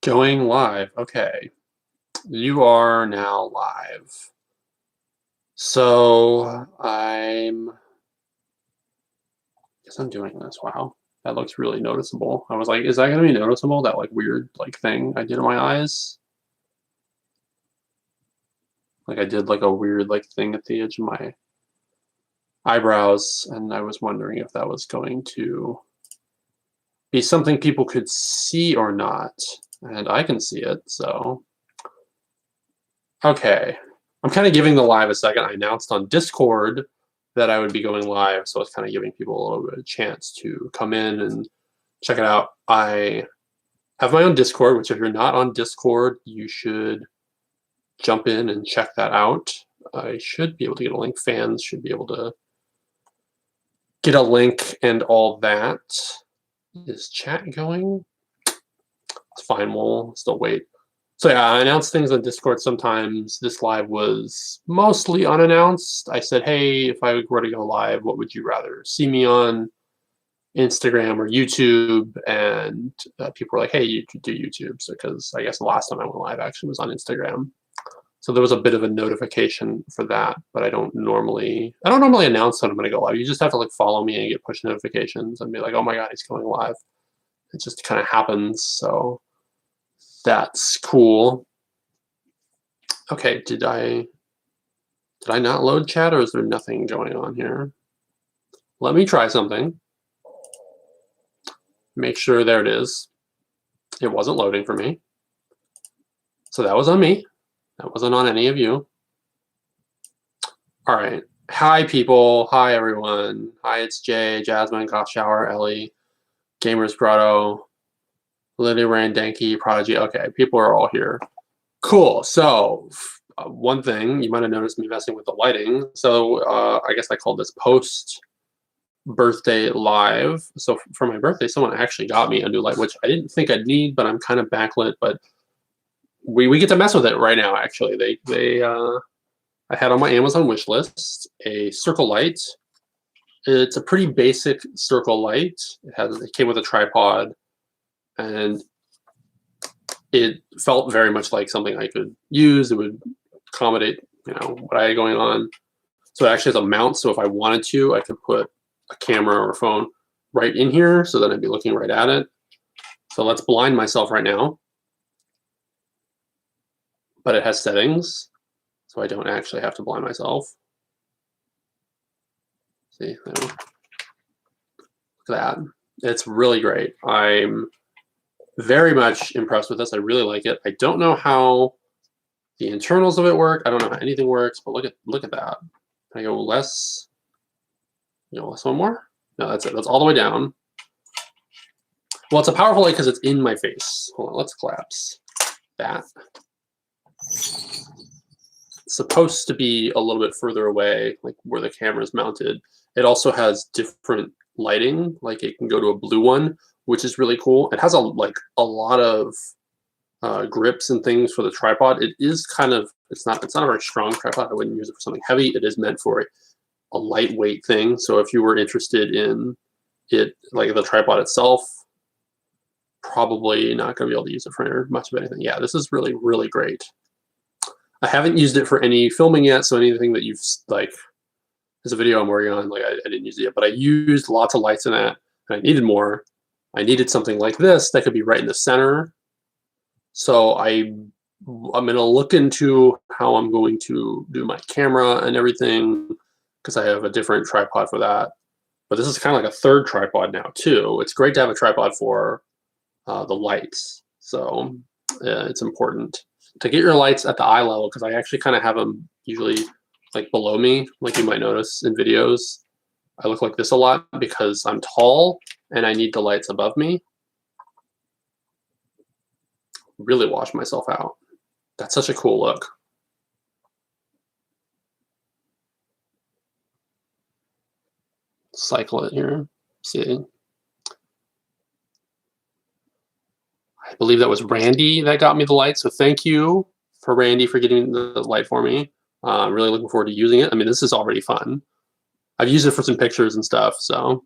Going live. Okay. You are now live. So guess I'm doing this. Wow. That looks really noticeable. I was like, is that gonna be noticeable? That like weird like thing I did in my eyes? Like I did like a weird like thing at the edge of my eyebrows, and I was wondering if that was going to be something people could see or not. And I can see it, so okay. I'm kind of giving the live a second. I announced on Discord that I would be going live, so it's kind of giving people a little bit of a chance to come in and check it out. I have my own Discord, which if you're not on Discord, you should jump in and check that out. I should be able to get a link. Fans should be able to get a link and all that. Is chat going? It's fine. We'll still wait. So yeah, I announce things on Discord sometimes. This live was mostly unannounced. I said, hey, if I were to go live, what would you rather see me on Instagram or YouTube? And people were like, hey, you could do YouTube. So because I guess the last time I went live actually was on Instagram. So there was a bit of a notification for that, but I don't normally announce when I'm gonna go live. You just have to like follow me and get push notifications and be like, oh my God, he's going live. It just kind of happens. So that's cool. Okay, did I not load chat, or is there nothing going on here? Let me try something. Make sure there it is. It wasn't loading for me. So that was on me. That wasn't on any of you. All right. Hi, people. Hi, everyone. Hi, it's Jay, Jasmine, Goth Shower, Ellie, Gamers Grotto, Lydia Randanky, Prodigy. Okay, people are all here. Cool. So one thing, you might have noticed me messing with the lighting. So I guess I called this post birthday live. So for my birthday, someone actually got me a new light, which I didn't think I'd need, but I'm kind of backlit. But we get to mess with it right now. Actually, I had on my Amazon wish list a circle light. It's a pretty basic circle light. It came with a tripod, and it felt very much like something I could use. It would accommodate, what I had going on. So it actually has a mount. So if I wanted to, I could put a camera or a phone right in here. So then I'd be looking right at it. So let's blind myself right now. But it has settings, so I don't actually have to blind myself. See, look at that. It's really great. I'm very much impressed with this. I really like it. I don't know how the internals of it work. I don't know how anything works, but look at that. Can I go less? Less one more? No, that's it. That's all the way down. Well, it's a powerful light because it's in my face. Hold on, let's collapse that. It's supposed to be a little bit further away, like where the camera is mounted. It also has different lighting, like it can go to a blue one, which is really cool. It has a lot of grips and things for the tripod. It is it's not a very strong tripod. I wouldn't use it for something heavy. It is meant for a lightweight thing. So if you were interested in it, like the tripod itself, probably not going to be able to use it for much of anything. Yeah, this is really, really great. I haven't used it for any filming yet, so anything that you've there's a video I'm working on, I didn't use it yet, but I used lots of lights in that, and I needed more. I needed something like this that could be right in the center. So I'm going to look into how I'm going to do my camera and everything, because I have a different tripod for that. But this is kind of like a third tripod now too. It's great to have a tripod for the lights. So it's important to get your lights at the eye level, because I actually kind of have them usually like below me, like you might notice in videos. I look like this a lot because I'm tall and I need the lights above me. Really wash myself out. That's such a cool look. Cycle it here. See. I believe that was Randy that got me the light. So thank you for Randy for getting the light for me. I'm really looking forward to using it. I mean, this is already fun. I've used it for some pictures and stuff. So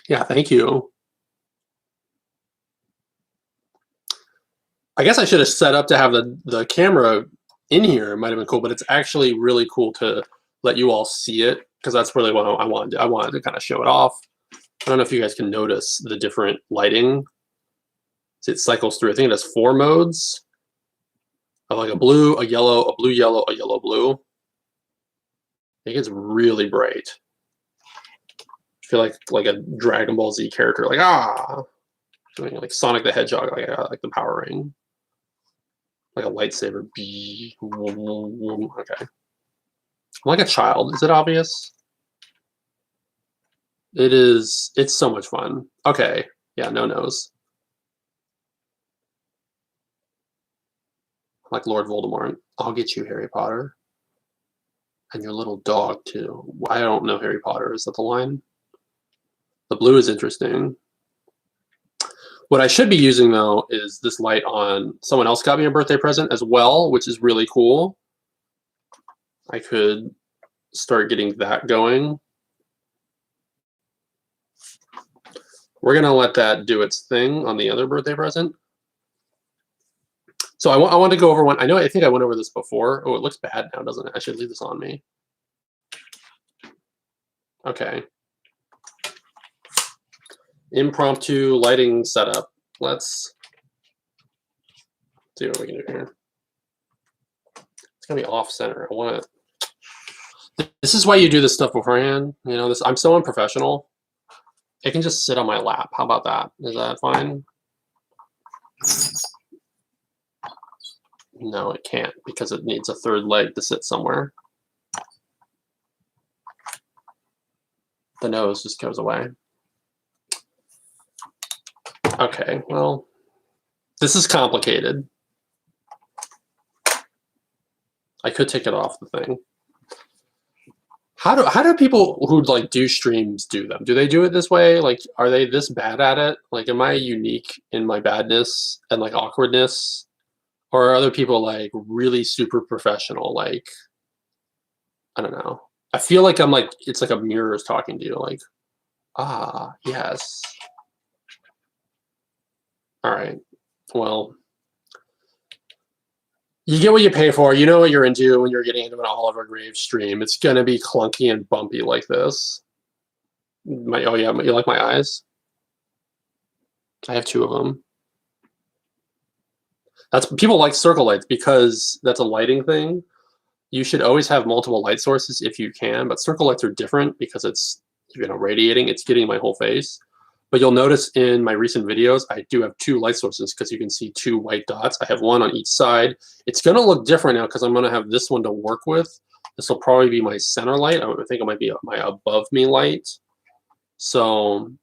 yeah, thank you. I guess I should have set up to have the camera in here. It might have been cool, but it's actually really cool to let you all see it because that's really what I wanted. I wanted to kind of show it off. I don't know if you guys can notice the different lighting. It cycles through. I think it has 4 modes of like a blue, a yellow, a blue, yellow, a yellow, blue. I think it's really bright. I feel like a Dragon Ball Z character, like doing like Sonic the Hedgehog, like the power ring, like a lightsaber. Okay, I'm like a child. Is it obvious? It is. It's so much fun. Okay, yeah, no nose. Like Lord Voldemort. I'll get you, Harry Potter. And your little dog, too. I don't know Harry Potter. Is that the line? The blue is interesting. What I should be using, though, is this light on... Someone else got me a birthday present as well, which is really cool. I could start getting that going. We're going to let that do its thing on the other birthday present. So I want to go over one. I think I went over this before. Oh, it looks bad now, doesn't it? I should leave this on me. Okay. Impromptu lighting setup. Let's see what we can do here. It's gonna be off center. I want to. This is why you do this stuff beforehand. You know, I'm so unprofessional. It can just sit on my lap. How about that? Is that fine? No, it can't because it needs a third leg to sit somewhere. The nose just goes away. Okay, well, this is complicated. I could take it off the thing. How do people who like do streams do them? Do they do it this way? Like, are they this bad at it? Like, am I unique in my badness and like awkwardness? Or are other people like really super professional? Like, I don't know. I feel like I'm like, it's like a mirror is talking to you. Like, yes. All right. Well, you get what you pay for. You know what you're into when you're getting into an Oliver Graves stream. It's going to be clunky and bumpy like this. Oh, yeah. You like my eyes? I have 2 of them. People like circle lights because that's a lighting thing. You should always have multiple light sources if you can, but circle lights are different because it's radiating. It's getting my whole face. But you'll notice in my recent videos, I do have 2 light sources because you can see 2 white dots. I have 1 on each side. It's going to look different now because I'm going to have this one to work with. This will probably be my center light. I think it might be my above me light. So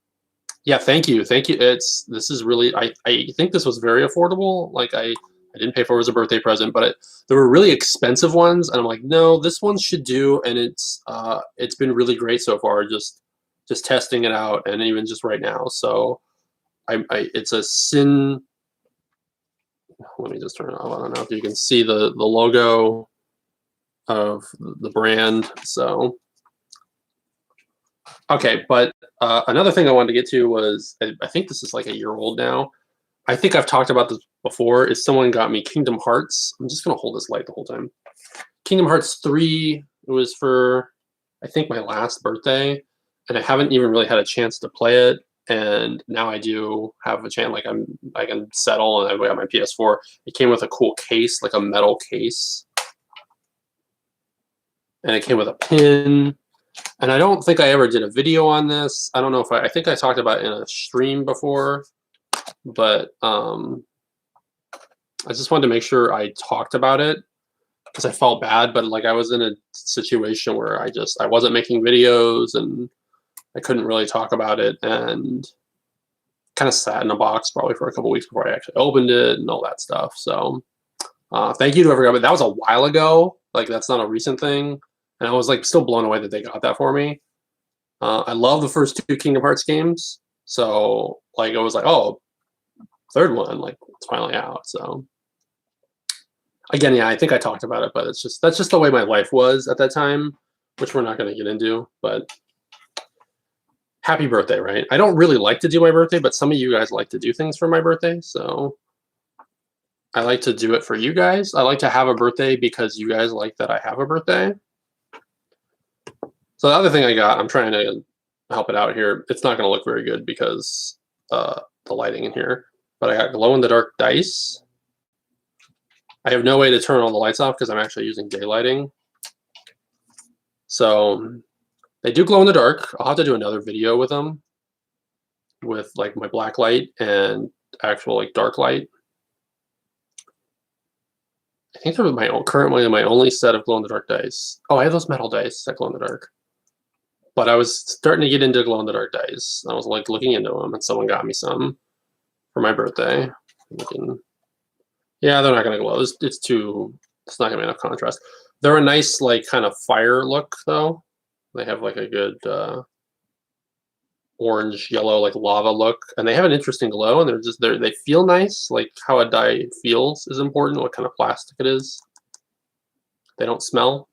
yeah, thank you. This is really, I think this was very affordable. Like I didn't pay for it as a birthday present, but there were really expensive ones. And I'm like, no, this one should do. And it's been really great so far. Just testing it out, and even just right now. So it's a Sin. Let me just turn it off. I don't know if you can see the logo of the brand. So okay, but another thing I wanted to get to was I think this is like a year old now. I think I've talked about this before. Is someone got me Kingdom Hearts? I'm just gonna hold this light the whole time. Kingdom Hearts 3. It was for I think my last birthday. And I haven't even really had a chance to play it, and now I do have a chance. Like I can settle, and I got my PS4. It came with a cool case, like a metal case, and it came with a pin. And I don't think I ever did a video on this. I don't know if I think I talked about it in a stream before, but I just wanted to make sure I talked about it because I felt bad. But like I was in a situation where I wasn't making videos and I couldn't really talk about it, and kind of sat in a box probably for a couple weeks before I actually opened it and all that stuff. So thank you to everybody. That was a while ago. Like that's not a recent thing. And I was like still blown away that they got that for me. I love the first 2 Kingdom Hearts games. So like it was like, oh, third one, like it's finally out. So again, yeah, I think I talked about it, but that's just the way my life was at that time, which we're not going to get into, but happy birthday, right? I don't really like to do my birthday, but some of you guys like to do things for my birthday. So I like to do it for you guys. I like to have a birthday because you guys like that I have a birthday. So the other thing I got, I'm trying to help it out here. It's not going to look very good because the lighting in here. But I got glow-in-the-dark dice. I have no way to turn all the lights off because I'm actually using daylighting. So they do glow in the dark. I'll have to do another video with them, with like my black light and actual like dark light. I think they're currently my only set of glow in the dark dice. Oh, I have those metal dice that glow in the dark. But I was starting to get into glow in the dark dice. I was like looking into them, and someone got me some for my birthday. Yeah, they're not gonna glow. It's not gonna be enough contrast. They're a nice like kind of fire look though. They have like a good orange yellow like lava look, and they have an interesting glow, and they feel nice. Like how a die feels is important. What kind of plastic it is. They don't smell.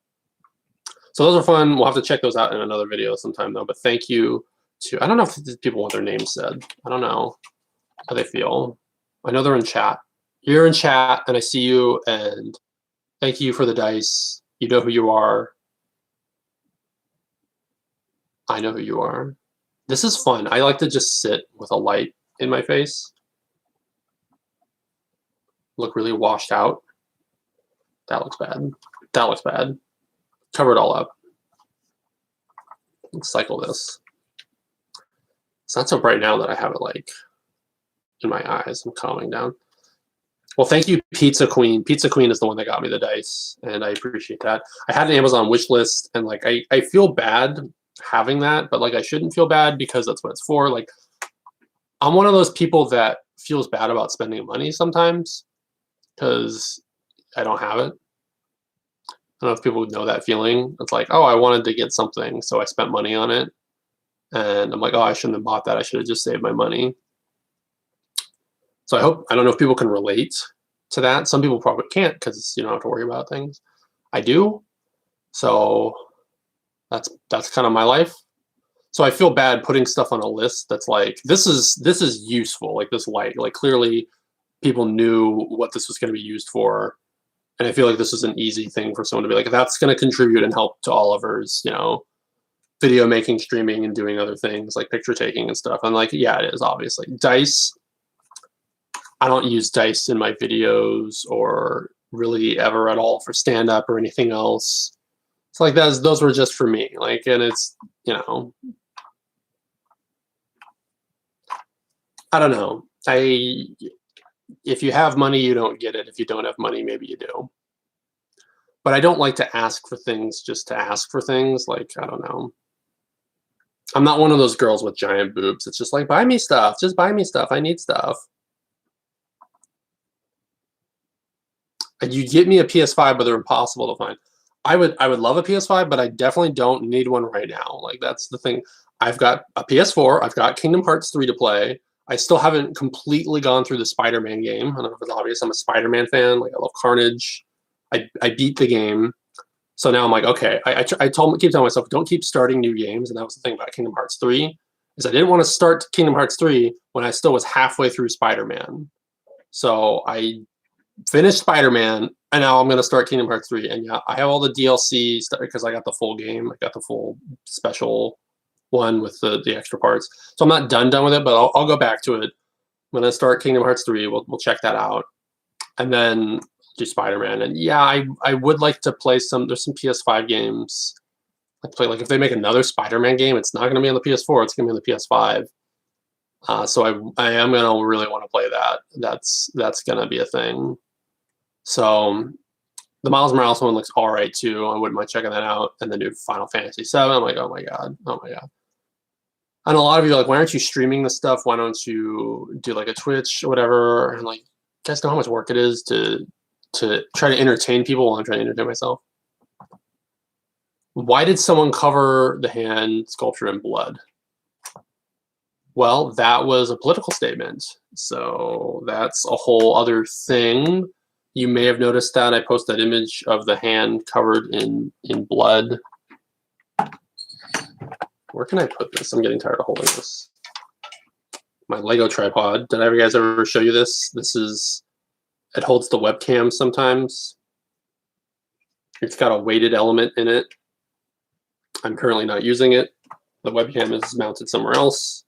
So those are fun. We'll have to check those out in another video sometime though. But thank you to, I don't know if people want their names said. I don't know how they feel. I know they're in chat. You're in chat and I see you, and thank you for the dice. You know who you are. I know who you are. This is fun. I like to just sit with a light in my face. Look really washed out. That looks bad. That looks bad. Cover it all up. Let's cycle this. It's not so bright now that I have it like in my eyes. I'm calming down. Well, thank you, Pizza Queen. Pizza Queen is the one that got me the dice, and I appreciate that. I had an Amazon wish list, and like I feel bad having that, but like I shouldn't feel bad because that's what it's for. Like I'm one of those people that feels bad about spending money sometimes because I don't have it. I don't know if people know that feeling. It's like, oh, I wanted to get something, so I spent money on it. And I'm like, oh, I shouldn't have bought that. I should have just saved my money. So I don't know if people can relate to that. Some people probably can't because you don't have to worry about things. I do. So that's kind of my life. So I feel bad putting stuff on a list that's like, this is useful, like this light. Like clearly people knew what this was going to be used for. And I feel like this is an easy thing for someone to be like, that's going to contribute and help to Oliver's, video making, streaming, and doing other things like picture taking and stuff. And like, yeah, it is obviously. Dice, I don't use dice in my videos or really ever at all for stand-up or anything else. It's like those were just for me. Like, and it's, I don't know. If you have money, you don't get it. If you don't have money, maybe you do. But I don't like to ask for things just to ask for things. Like, I don't know. I'm not one of those girls with giant boobs. It's just like, buy me stuff. Just buy me stuff. I need stuff. And you get me a PS5, but they're impossible to find. I would love a PS5, but I definitely don't need one right now. Like, that's the thing. I've got a PS4. I've got Kingdom Hearts 3 to play. I still haven't completely gone through the Spider-Man game. I don't know if it's obvious. I'm a Spider-Man fan. Like, I love Carnage. I beat the game. So now I'm like, okay. I keep telling myself, don't keep starting new games. And that was the thing about Kingdom Hearts 3, is I didn't want to start Kingdom Hearts 3 when I still was halfway through Spider-Man. So I finished Spider-Man, and now I'm going to start Kingdom Hearts 3. And yeah, I have all the DLC stuff because I got the full game. I got the full special one with the extra parts. So I'm not done with it, but I'll go back to it. I'm going to start Kingdom Hearts 3. We'll check that out. And then do Spider-Man. And yeah, I would like to play there's some PS5 games. Like if they make another Spider-Man game, it's not going to be on the PS4. It's going to be on the PS5. So I am going to really want to play that. That's going to be a thing. So the Miles Morales one looks all right too. I wouldn't mind checking that out. And the new Final Fantasy VII. I'm like, oh my god. And a lot of you are like, why aren't you streaming this stuff? Why don't you do like a Twitch or whatever? And like, you guys know how much work it is to try to entertain people while I'm trying to entertain myself. Why did someone cover the hand sculpture in blood? Well, that was a political statement. So that's a whole other thing. You may have noticed that I posted that image of the hand covered in blood. Where can I put this? I'm getting tired of holding this. My Lego tripod. Did you guys ever show you this? This is It holds the webcam sometimes. It's got a weighted element in it. I'm currently not using it. The webcam is mounted somewhere else.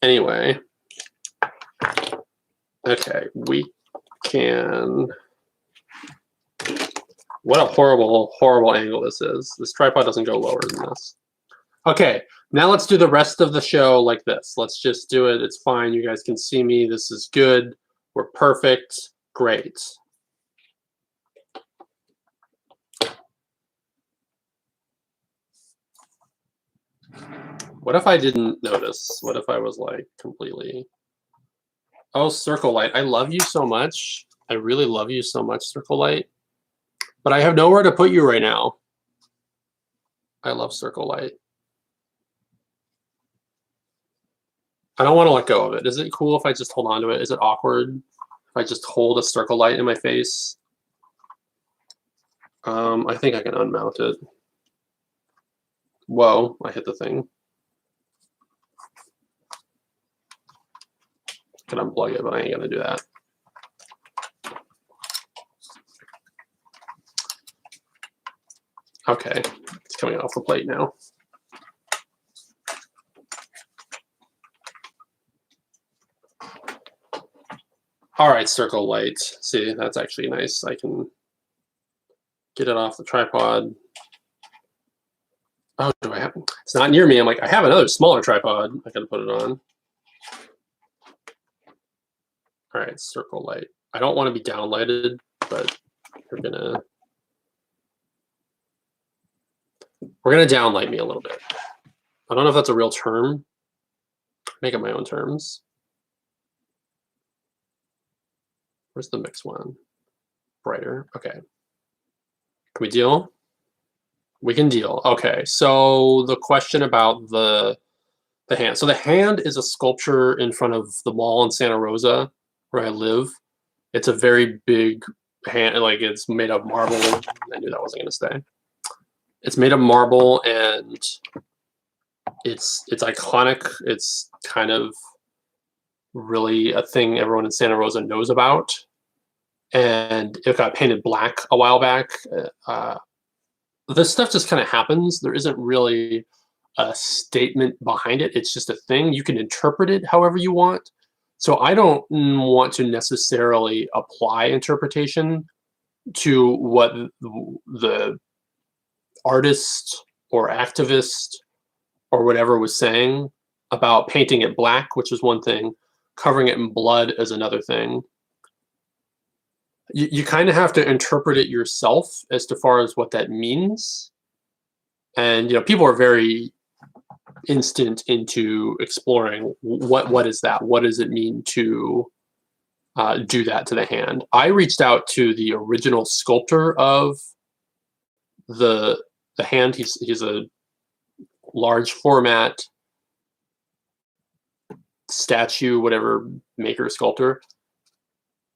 Anyway, okay, we can. What a horrible, horrible angle this is. This tripod doesn't go lower than this. Okay, now let's do the rest of the show like this. Let's just do it. It's fine. You guys can see me. This is good. We're perfect. Great. What if I didn't notice? What if I was like completely... Oh, Circle Light. I love you so much. I really love you so much, Circle Light. But I have nowhere to put you right now. I love Circle Light. I don't want to let go of it. Is it cool if I just hold on to it? Is it awkward if I just hold a Circle Light in my face? I think I can unmount it. Whoa, I hit the thing. I can unplug it, but I ain't gonna do that. Okay, it's coming off the plate now. All right, Circle Light. See, that's actually nice. I can get it off the tripod. Oh, do I have? It's not near me. I'm like, I have another smaller tripod. I gotta put it on. All right, Circle Light. I don't want to be downlighted, but we're gonna downlight me a little bit. I don't know if that's a real term. Make up my own terms. Where's the mix one? Brighter. Okay. Can we deal? We can deal. Okay. So the question about the hand. So the hand is a sculpture in front of the mall in Santa Rosa, where I live. It's a very big hand. Like, it's made of marble. I knew that wasn't going to stay. It's made of marble, and it's iconic. It's kind of really a thing everyone in Santa Rosa knows about. And it got painted black a while back. This stuff just kind of happens. There isn't really a statement behind it. It's just a thing. You can interpret it however you want. So I don't want to necessarily apply interpretation to what the artist or activist or whatever was saying about painting it black, which is one thing, covering it in blood is another thing. You kind of have to interpret it yourself as to far as what that means. And, you know, people are very instant into exploring what is that? What does it mean to do that to the hand? I reached out to the original sculptor of the hand. He's a large format statue, whatever, maker, sculptor.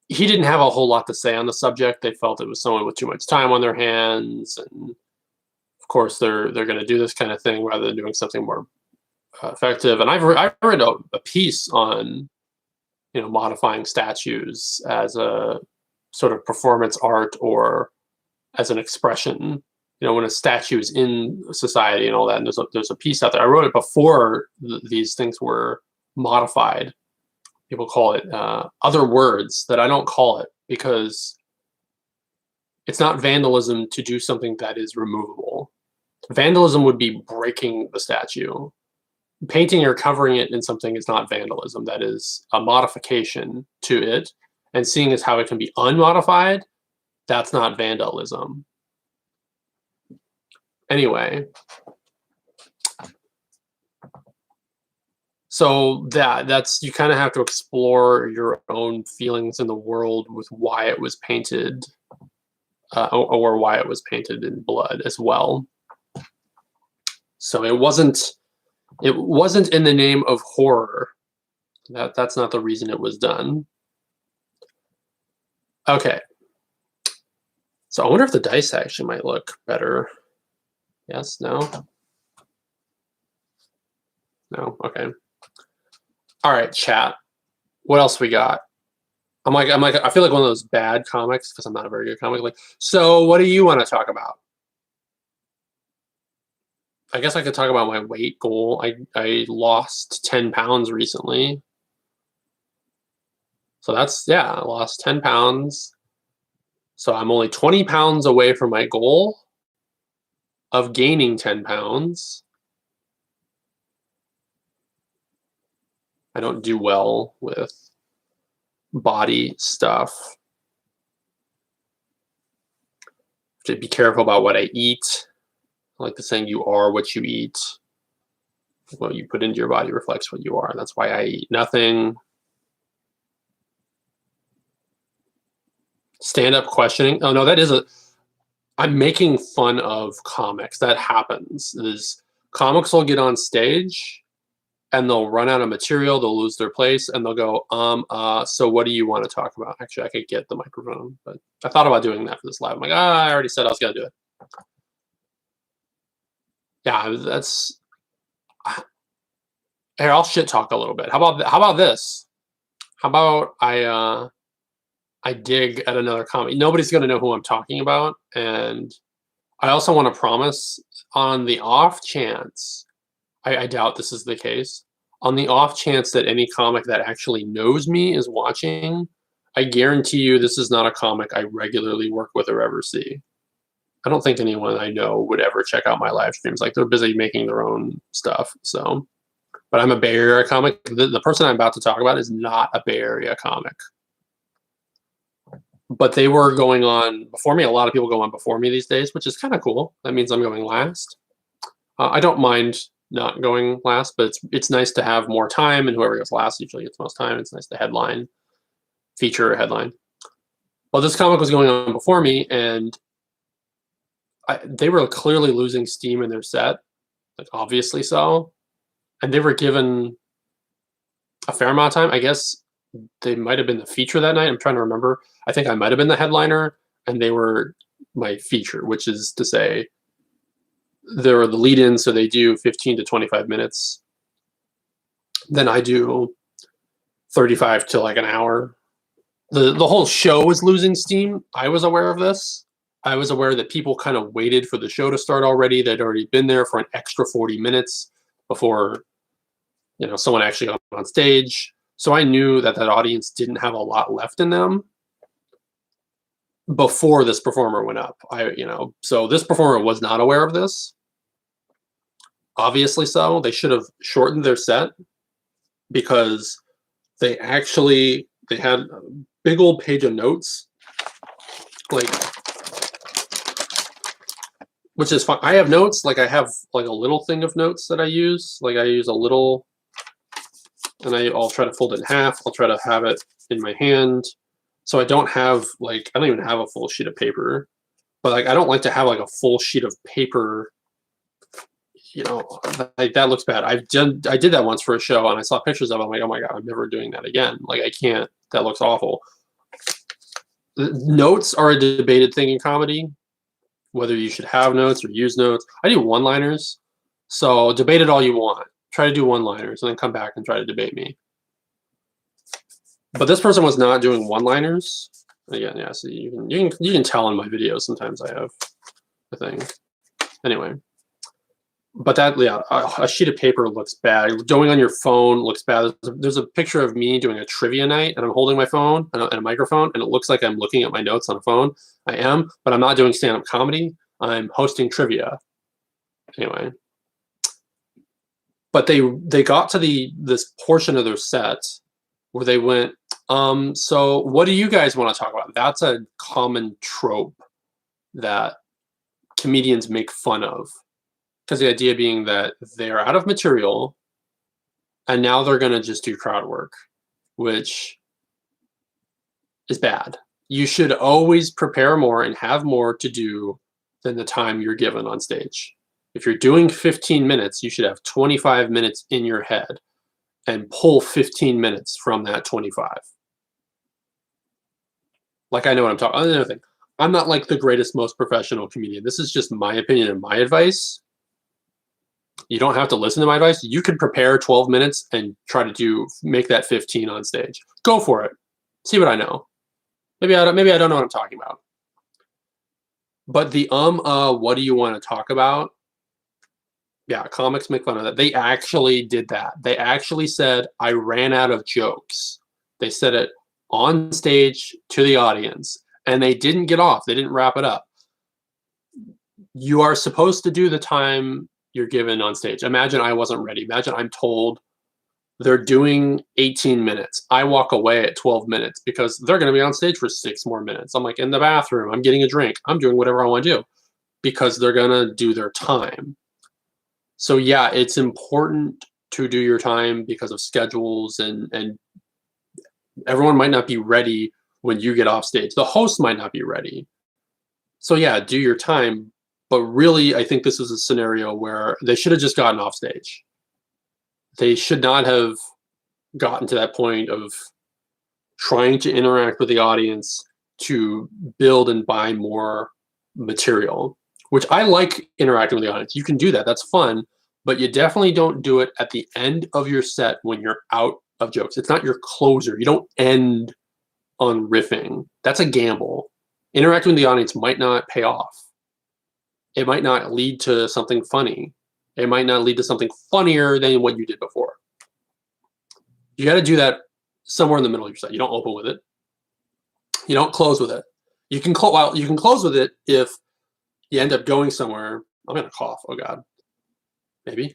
He didn't have a whole lot to say on the subject. They felt it was someone with too much time on their hands, and of course they're going to do this kind of thing rather than doing something more effective. And I've read a piece on, you know, modifying statues as a sort of performance art or as an expression. You know, when a statue is in society and all that, and there's a piece out there. I wrote it before these things were modified. People call it other words that I don't call it, because it's not vandalism to do something that is removable. Vandalism would be breaking the statue. Painting or covering it in something is not vandalism. That is a modification to it. And seeing as how it can be unmodified, that's not vandalism. Anyway. So that's, you kind of have to explore your own feelings in the world with why it was painted, or why it was painted in blood as well. So it wasn't in the name of horror. That's not the reason it was done. Okay. So I wonder if the dice actually might look better. Yes, no? No, okay. All right, chat. What else we got? I feel like one of those bad comics because I'm not a very good comic. Like, so what do you want to talk about? I guess I could talk about my weight goal. I lost 10 pounds recently. So that's, yeah, I lost 10 pounds. So I'm only 20 pounds away from my goal of gaining 10 pounds. I don't do well with body stuff. Have to be careful about what I eat. I like the saying, you are what you eat. What you put into your body reflects what you are. That's why I eat nothing. Stand-up questioning. Oh no, that is a. I'm making fun of comics. That happens. Is comics will get on stage and they'll run out of material, they'll lose their place, and they'll go, so what do you want to talk about? Actually, I could get the microphone, but I thought about doing that for this live. I'm like, I already said I was gonna do it. Yeah, that's. Here, I'll shit talk a little bit. How about this? How about I dig at another comic. Nobody's gonna know who I'm talking about, and I also want to promise on the off chance, I doubt this is the case, on the off chance that any comic that actually knows me is watching, I guarantee you this is not a comic I regularly work with or ever see. I don't think anyone I know would ever check out my live streams. Like they're busy making their own stuff. So, but I'm a Bay Area comic. The person I'm about to talk about is not a Bay Area comic. But they were going on before me. A lot of people go on before me these days, which is kind of cool. That means I'm going last. I don't mind not going last, but it's nice to have more time, and whoever goes last usually gets most time. It's nice to headline, feature a headline. Well, this comic was going on before me, and they were clearly losing steam in their set, like obviously so, and they were given a fair amount of time. I guess they might have been the feature that night. I'm trying to remember. I think I might have been the headliner, and they were my feature, which is to say, they're the lead-in, so they do 15 to 25 minutes. Then I do 35 to like an hour. The whole show is losing steam. I was aware of this. I was aware that people kind of waited for the show to start already. They'd already been there for an extra 40 minutes before, someone actually got on stage. So I knew that audience didn't have a lot left in them before this performer went up. So this performer was not aware of this. Obviously so. They should have shortened their set because they had a big old page of notes, which is fine. I have notes, I have like a little thing of notes that I use. Like I use a little, and I'll try to fold it in half. I'll try to have it in my hand. So I don't have I don't even have a full sheet of paper, but I don't like to have a full sheet of paper. That looks bad. I did that once for a show, and I saw pictures of it. I'm like, oh my God, I'm never doing that again. I can't. That looks awful. Notes are a debated thing in comedy, whether you should have notes or use notes. I do one-liners, so debate it all you want. Try to do one-liners, and then come back and try to debate me. But this person was not doing one-liners. Again, yeah. So you can tell in my videos. Sometimes I have a thing. Anyway. But a sheet of paper looks bad. Going on your phone looks bad. There's a picture of me doing a trivia night, and I'm holding my phone and a microphone, and it looks like I'm looking at my notes on a phone. I am, but I'm not doing stand-up comedy. I'm hosting trivia. Anyway. But they got to this portion of their set where they went, so what do you guys want to talk about? That's a common trope that comedians make fun of. Because the idea being that they're out of material and now they're going to just do crowd work, which is bad. You should always prepare more and have more to do than the time you're given on stage. If you're doing 15 minutes, you should have 25 minutes in your head and pull 15 minutes from that 25. I know what I'm talking about. Another thing, I'm not the greatest, most professional comedian. This is just my opinion and my advice. You don't have to listen to my advice. You can prepare 12 minutes and try to make that 15 on stage. Go for it. See what I know. Maybe I don't know what I'm talking about. But the what do you want to talk about? Yeah, comics make fun of that. They actually did that. They actually said, I ran out of jokes. They said it on stage to the audience, and they didn't get off. They didn't wrap it up. You are supposed to do the time you're given on stage. Imagine I wasn't ready. Imagine I'm told they're doing 18 minutes. I walk away at 12 minutes because they're going to be on stage for 6 more minutes. I'm like in the bathroom. I'm getting a drink. I'm doing whatever I want to do because they're going to do their time. So yeah, it's important to do your time because of schedules and everyone might not be ready when you get off stage. The host might not be ready. So yeah, do your time. But really, I think this is a scenario where they should have just gotten off stage. They should not have gotten to that point of trying to interact with the audience to build and buy more material, which I like interacting with the audience. You can do that. That's fun. But you definitely don't do it at the end of your set when you're out of jokes. It's not your closer. You don't end on riffing. That's a gamble. Interacting with the audience might not pay off. It might not lead to something funny. It might not lead to something funnier than what you did before. You got to do that somewhere in the middle of your set. You don't open with it. You don't close with it. You can close with it if you end up going somewhere. I'm gonna cough. Oh God. Maybe.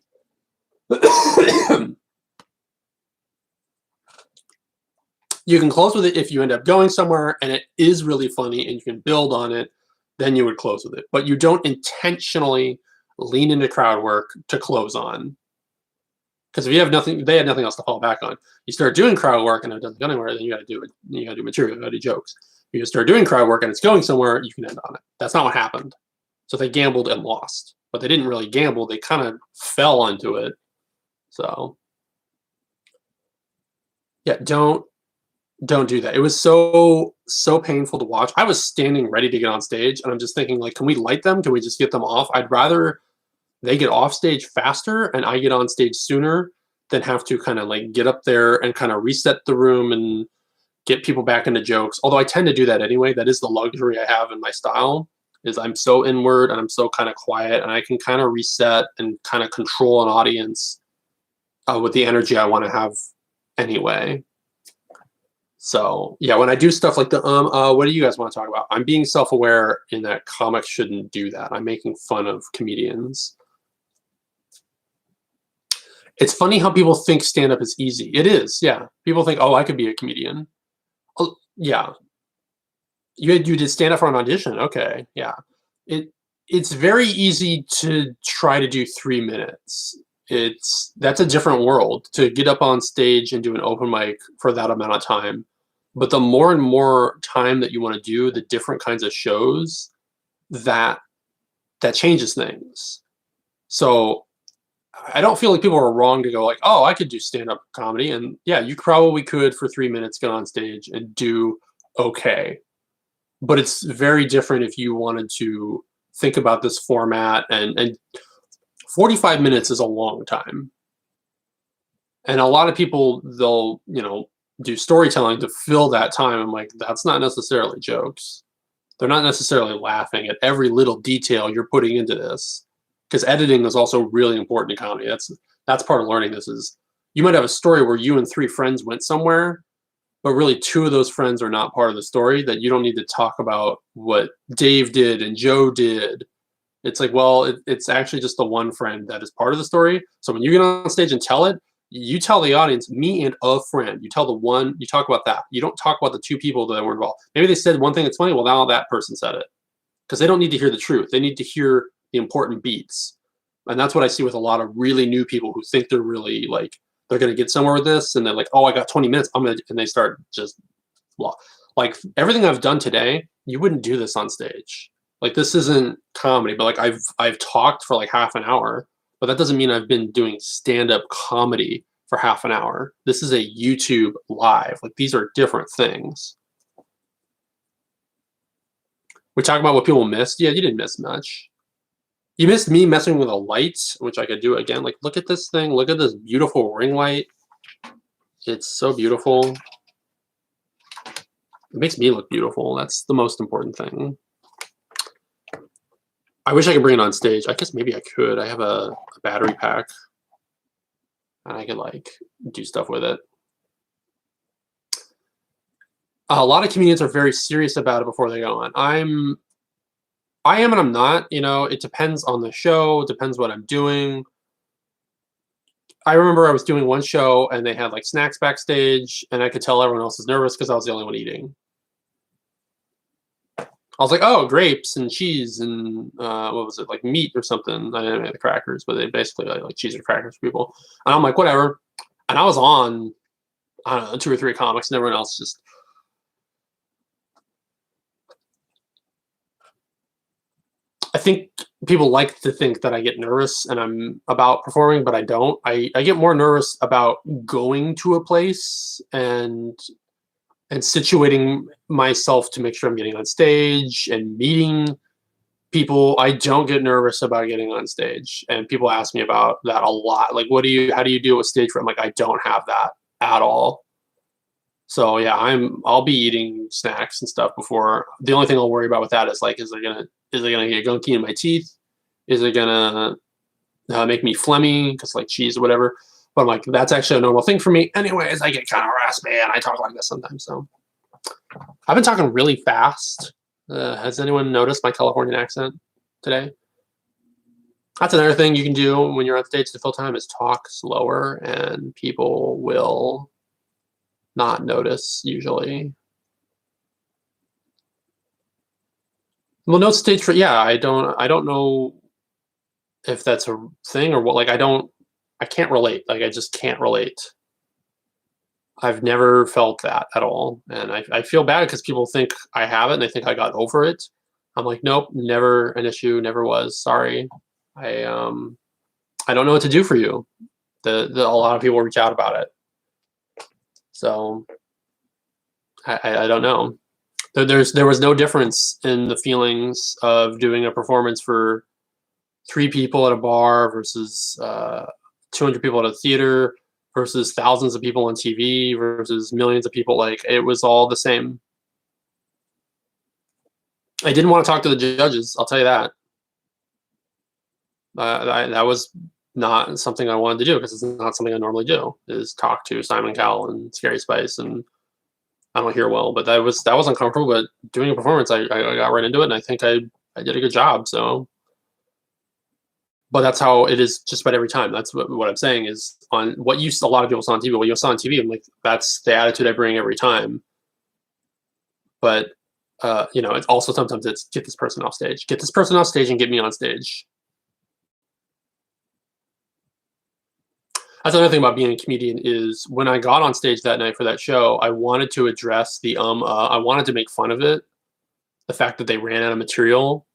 You can close with it if you end up going somewhere and it is really funny and you can build on it. Then you would close with it. But you don't intentionally lean into crowd work to close on. Because if you have nothing, they had nothing else to fall back on. You start doing crowd work and it doesn't go anywhere, then you got to do it. You got to do material, you got to do jokes. If you start doing crowd work and it's going somewhere, you can end on it. That's not what happened. So they gambled and lost. But they didn't really gamble. They kind of fell onto it. So yeah, don't do that. It was so painful to watch. I was standing ready to get on stage and I'm just thinking, like, can we light them? Can we just get them off? I'd rather they get off stage faster and I get on stage sooner than have to kind of like get up there and kind of reset the room and get people back into jokes. Although I tend to do that anyway. That is the luxury I have in my style, is I'm so inward and I'm so kind of quiet and I can kind of reset and kind of control an audience with the energy I want to have anyway. So yeah, when I do stuff like the what do you guys want to talk about? I'm being self-aware in that comics shouldn't do that. I'm making fun of comedians. It's funny how people think stand-up is easy. It is, yeah. People think, oh, I could be a comedian. Oh, yeah. You did stand-up for an audition. Okay, yeah. It's very easy to try to do 3 minutes. That's a different world to get up on stage and do an open mic for that amount of time. But the more and more time that you want to do, the different kinds of shows, that changes things. So I don't feel like people are wrong to go like, oh, I could do stand-up comedy. And yeah, you probably could for 3 minutes get on stage and do okay. But it's very different if you wanted to think about this format, and 45 minutes is a long time. And a lot of people, they'll, do storytelling to fill that time. I'm like, that's not necessarily jokes. They're not necessarily laughing at every little detail you're putting into this. Because editing is also really important in comedy. That's part of learning this. Is you might have a story where you and 3 friends went somewhere, but really 2 of those friends are not part of the story, that you don't need to talk about what Dave did and Joe did. It's like, well, it's actually just the one friend that is part of the story. So when you get on stage and tell it, you tell the audience, me and a friend. You tell the one, you talk about that. You don't talk about the 2 people that were involved. Maybe they said one thing that's funny. Well, now that person said it. Because they don't need to hear the truth. They need to hear the important beats. And that's what I see with a lot of really new people who think they're really like, they're going to get somewhere with this. And they're like, oh, I got 20 minutes. And they start just, like everything I've done today, you wouldn't do this on stage. Like, this isn't comedy, but like I've talked for like half an hour, but that doesn't mean I've been doing stand-up comedy for half an hour. This is a YouTube live. Like, these are different things. We talk about what people missed. Yeah, you didn't miss much. You missed me messing with a light, which I could do again. Like, look at this thing. Look at this beautiful ring light. It's so beautiful. It makes me look beautiful. That's the most important thing. I wish I could bring it on stage. I guess maybe I could. I have a battery pack, and I could like do stuff with it. A lot of comedians are very serious about it before they go on. I am and I'm not. You know, it depends on the show. It depends what I'm doing. I remember I was doing one show and they had like snacks backstage, and I could tell everyone else was nervous because I was the only one eating. I was like, oh, grapes and cheese and what was it, like meat or something? I didn't have the crackers, but they basically like cheese or crackers for people. And I'm like, whatever. And I was on, I don't know, 2 or 3 comics, and everyone else just. I think people like to think that I get nervous and I'm about performing, but I don't. I get more nervous about going to a place and situating myself to make sure I'm getting on stage and meeting people. I don't get nervous about getting on stage, and people ask me about that a lot. Like, how do you deal with stage fright? I'm like, I don't have that at all. So yeah, I'll be eating snacks and stuff before. The only thing I'll worry about with that is like, is it gonna get gunky in my teeth? Is it gonna make me phlegmy because like cheese or whatever? But I'm like, that's actually a normal thing for me. Anyways, I get kind of raspy and I talk like this sometimes. So I've been talking really fast. Has anyone noticed my Californian accent today? That's another thing you can do when you're on stage to fill time is talk slower, and people will not notice usually. Well, no stage fright. Yeah, I don't know if that's a thing or what. Like, I can't relate. Like, I just can't relate. I've never felt that at all. And I feel bad because people think I have it and they think I got over it. I'm like, nope, never an issue, never was. Sorry. I don't know what to do for you. A lot of people reach out about it. So I don't know. There was no difference in the feelings of doing a performance for 3 people at a bar versus 200 people at a theater versus thousands of people on TV versus millions of people. Like, it was all the same. I didn't want to talk to the judges. I'll tell you that. That was not something I wanted to do because it's not something I normally do. Is talk to Simon Cowell and Scary Spice, and I don't hear well. But that was uncomfortable. But doing a performance, I got right into it, and I think I did a good job. So. But that's how it is just about every time. That's what I'm saying is on what a lot of people saw on TV. What you saw on TV, I'm like, that's the attitude I bring every time. But it's also sometimes it's get this person off stage, and get me on stage. That's another thing about being a comedian is when I got on stage that night for that show, I wanted to address the I wanted to make fun of it, the fact that they ran out of material,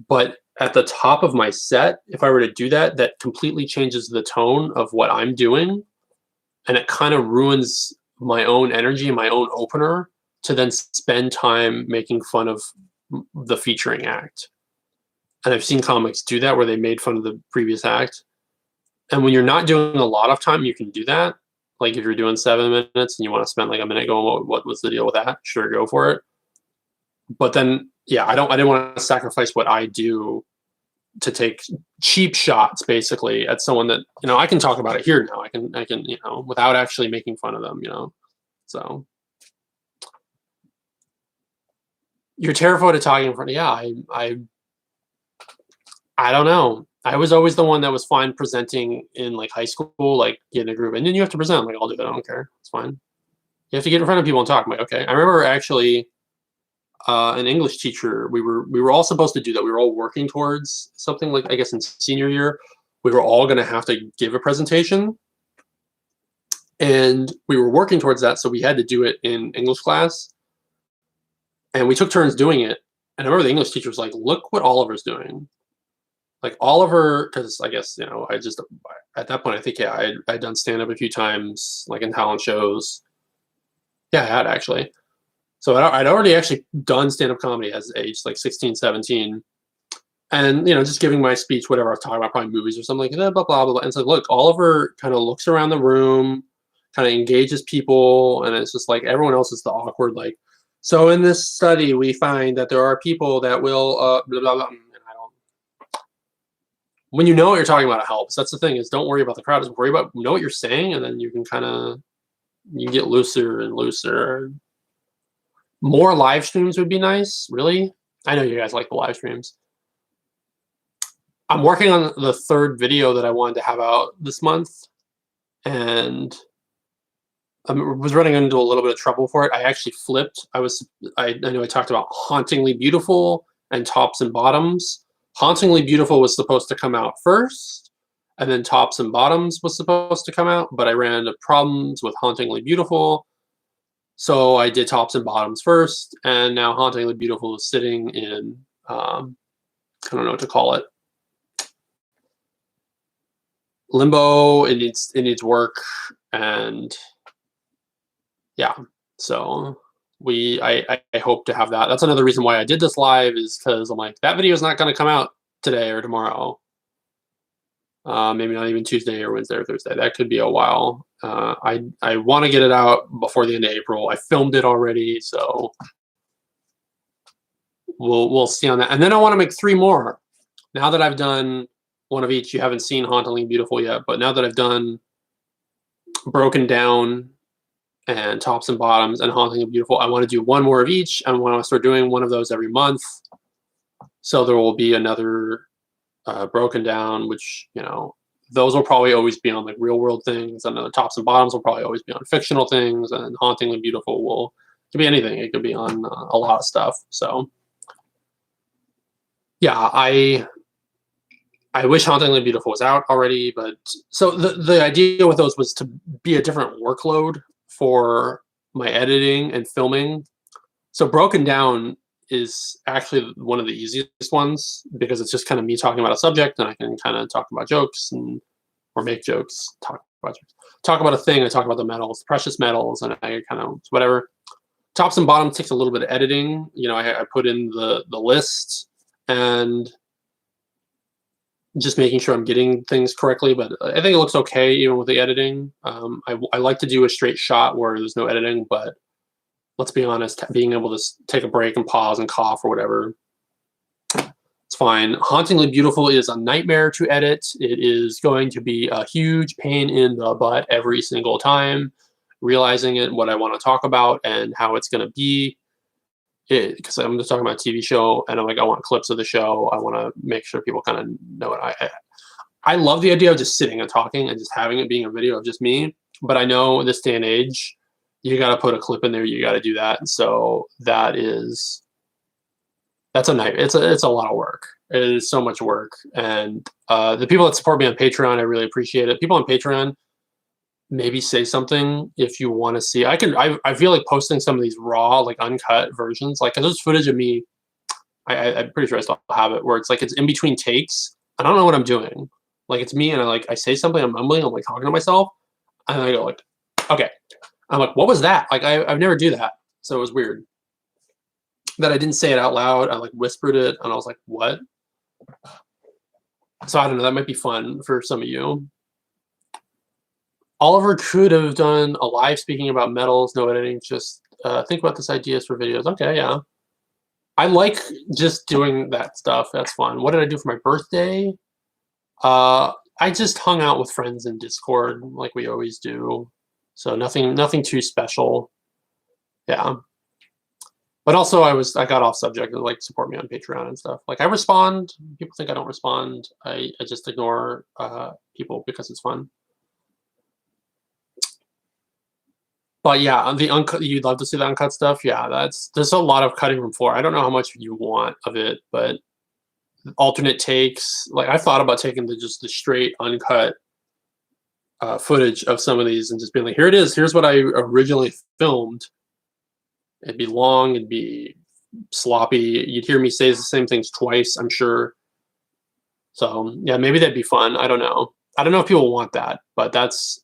but at the top of my set, if I were to do that, that completely changes the tone of what I'm doing. And it kind of ruins my own energy and my own opener to then spend time making fun of the featuring act. And I've seen comics do that where they made fun of the previous act. And when you're not doing a lot of time, you can do that. Like if you're doing 7 minutes and you want to spend like a minute going, what was the deal with that? Sure, go for it. But then, yeah, I didn't want to sacrifice what I do to take cheap shots basically at someone that, I can talk about it here now. I can, without actually making fun of them, so you're terrified of talking in front of, yeah, I don't know. I was always the one that was fine presenting in like high school, like get in a group and then you have to present. I'm like, I'll do that. I don't care. It's fine. You have to get in front of people and talk. I'm like, okay. I remember actually, an English teacher, we were all supposed to do that. We were all working towards something like, I guess in senior year, we were all going to have to give a presentation. And we were working towards that. So we had to do it in English class. And we took turns doing it. And I remember the English teacher was like, look what Oliver's doing. Like Oliver, because I guess, I just, at that point, I think, yeah, I'd done stand-up a few times, like in talent shows. Yeah, I had actually. So I'd already actually done stand-up comedy as age like 16, 17. And, just giving my speech, whatever I was talking about, probably movies or something like that, blah, blah, blah. And so, look, Oliver kind of looks around the room, kind of engages people. And it's just like everyone else is the awkward, like, So in this study, we find that there are people that will blah, blah, blah, and I don't. When you know what you're talking about, it helps. That's the thing, is don't worry about the crowd. Just worry about know what you're saying, and then you can kind of you get looser and looser. More live streams would be nice. Really, I know you guys like the live streams. I'm working on the third video that I wanted to have out this month, and I was running into a little bit of trouble for it. I actually flipped. I know I talked about Hauntingly Beautiful and Tops and Bottoms. Hauntingly Beautiful was supposed to come out first, and then Tops and Bottoms was supposed to come out, but I ran into problems with Hauntingly Beautiful. So I did Tops and Bottoms first, and now Hauntingly Beautiful is sitting in, I don't know what to call it, limbo. It needs work, and yeah, so I hope to have that. That's another reason why I did this live, is because I'm like, that video is not going to come out today or tomorrow. Maybe not even Tuesday or Wednesday or Thursday. That could be a while. I want to get it out before the end of April. I filmed it already, so we'll see on that. And then I want to make 3 more. Now that I've done one of each, you haven't seen Hauntingly Beautiful yet, but now that I've done Broken Down and Tops and Bottoms and Hauntingly Beautiful, I want to do 1 more of each, and I want to start doing one of those every month. So there will be another Broken Down, which, you know, those will probably always be on like real world things, and the Tops and Bottoms will probably always be on fictional things, and Hauntingly Beautiful could be anything. It could be on a lot of stuff. So yeah, I wish Hauntingly Beautiful was out already, but so the idea with those was to be a different workload for my editing and filming. So Broken Down is actually one of the easiest ones, because it's just kind of me talking about a subject, and I can kind of talk about jokes or make jokes, talk about a thing. I talk about the metals, precious metals, and I kind of whatever. Tops and Bottoms takes a little bit of editing. You know, I put in the list and just making sure I'm getting things correctly, but I think it looks okay even with the editing. I like to do a straight shot where there's no editing, but let's be honest, being able to take a break and pause and cough or whatever, it's fine. Hauntingly Beautiful is a nightmare to edit. It is going to be a huge pain in the butt every single time, realizing what I want to talk about and how it's going to be. Because I'm just talking about a TV show, and I'm like, I want clips of the show. I want to make sure people kind of know it. I love the idea of just sitting and talking and just having it being a video of just me. But I know this day and age, you got to put a clip in there. You got to do that. And so that's a nightmare. It's a lot of work. It is so much work. And the people that support me on Patreon, I really appreciate it. People on Patreon, maybe say something if you want to see. I feel like posting some of these raw, like uncut versions, like, 'cause there's footage of me. I'm pretty sure I still have it, where it's like it's in between takes. I don't know what I'm doing. Like, it's me, and I say something, I'm mumbling, I'm like talking to myself, and I go like, okay. I'm like, what was that? Like, I've never do that, so it was weird that I didn't say it out loud. I like whispered it, and I was like, what? So I don't know. That might be fun for some of you. Oliver could have done a live speaking about metals, no editing, just think about this ideas for videos. Okay, yeah. I like just doing that stuff. That's fun. What did I do for my birthday? I just hung out with friends in Discord like we always do. So nothing too special. Yeah. But also I got off subject, like support me on Patreon and stuff. Like, I respond. People think I don't respond. I just ignore people because it's fun. But yeah, the uncut, you'd love to see the uncut stuff. Yeah, there's a lot of cutting room floor. I don't know how much you want of it, but alternate takes. Like, I thought about taking just the straight uncut footage of some of these and just being like, here it is. Here's what I originally filmed. It'd be long. It'd be sloppy. You'd hear me say the same things twice, I'm sure. So yeah, maybe that'd be fun. I don't know. I don't know if people want that, but that's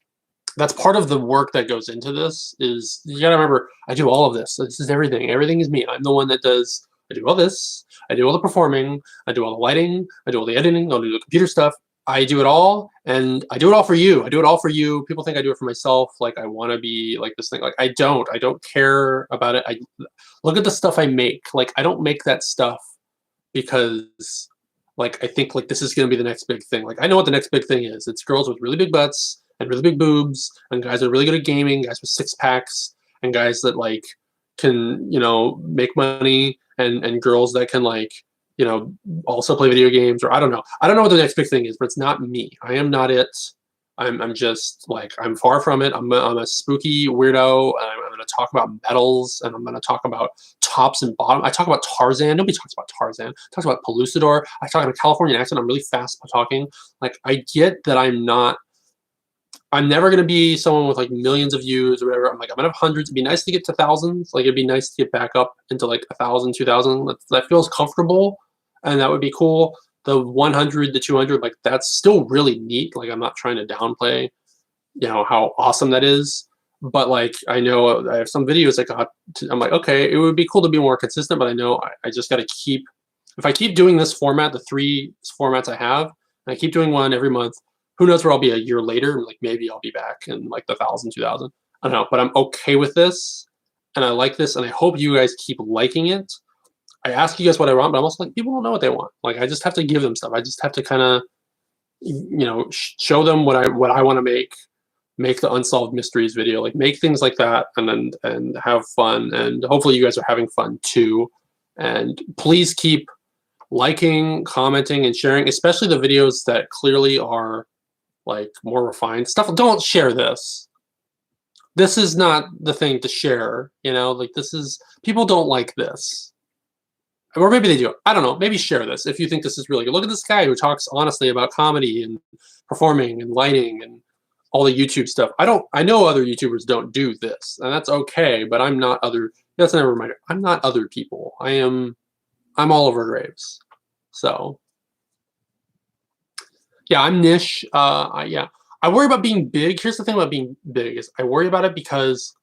part of the work that goes into this. Is you gotta remember, I do all of this. This is everything. Everything is me. I'm the one that I do all this. I do all the performing. I do all the lighting. I do all the editing. I'll do the computer stuff. I do it all, and I do it all for you. I do it all for you. People think I do it for myself. Like I want to be like this thing. Like I don't. I don't care about it. I look at the stuff I make. Like I don't make that stuff because like I think like this is gonna be the next big thing. Like I know what the next big thing is. It's girls with really big butts and really big boobs, and guys that are really good at gaming, guys with six packs, and guys that like can make money, and girls that can like also play video games, or I don't know. I don't know what the next big thing is, but it's not me. I am not it. I'm just like I'm far from it. I'm a spooky weirdo. And I'm going to talk about metals, and I'm going to talk about tops and bottom. I talk about Tarzan. Nobody talks about Tarzan. Talks about Pellucidor. I talk in a Californian accent. I'm really fast talking. Like I get that I'm not. I'm never going to be someone with like millions of views or whatever. I'm like I'm gonna have hundreds. It'd be nice to get to thousands. Like it'd be nice to get back up into like 1,000, 2,000. That feels comfortable, and that would be cool. The 100, the 200, like that's still really neat. Like I'm not trying to downplay, how awesome that is. But like I know I have some videos that got. I'm like, okay, it would be cool to be more consistent, but I know I just got to keep. If I keep doing this format, the 3 formats I have, and I keep doing one every month, who knows where I'll be a year later? Like maybe I'll be back in like the 1,000, 2,000. I don't know, but I'm okay with this, and I like this, and I hope you guys keep liking it. I ask you guys what I want, but I'm also like, people don't know what they want. Like, I just have to give them stuff. I just have to kind of, show them what I want to make the unsolved mysteries video, like make things like that, and have fun. And hopefully you guys are having fun too. And please keep liking, commenting, and sharing, especially the videos that clearly are like more refined stuff. Don't share this. This is not the thing to share. Like this is people don't like this. Or maybe they do. I don't know. Maybe share this if you think this is really good. Look at this guy who talks honestly about comedy and performing and lighting and all the YouTube stuff. I know other YouTubers don't do this, and that's okay, but I'm not other. That's never a reminder. I'm not other people. I'm Oliver Graves. So yeah, I'm niche. Yeah. I worry about being big. Here's the thing about being big is I worry about it because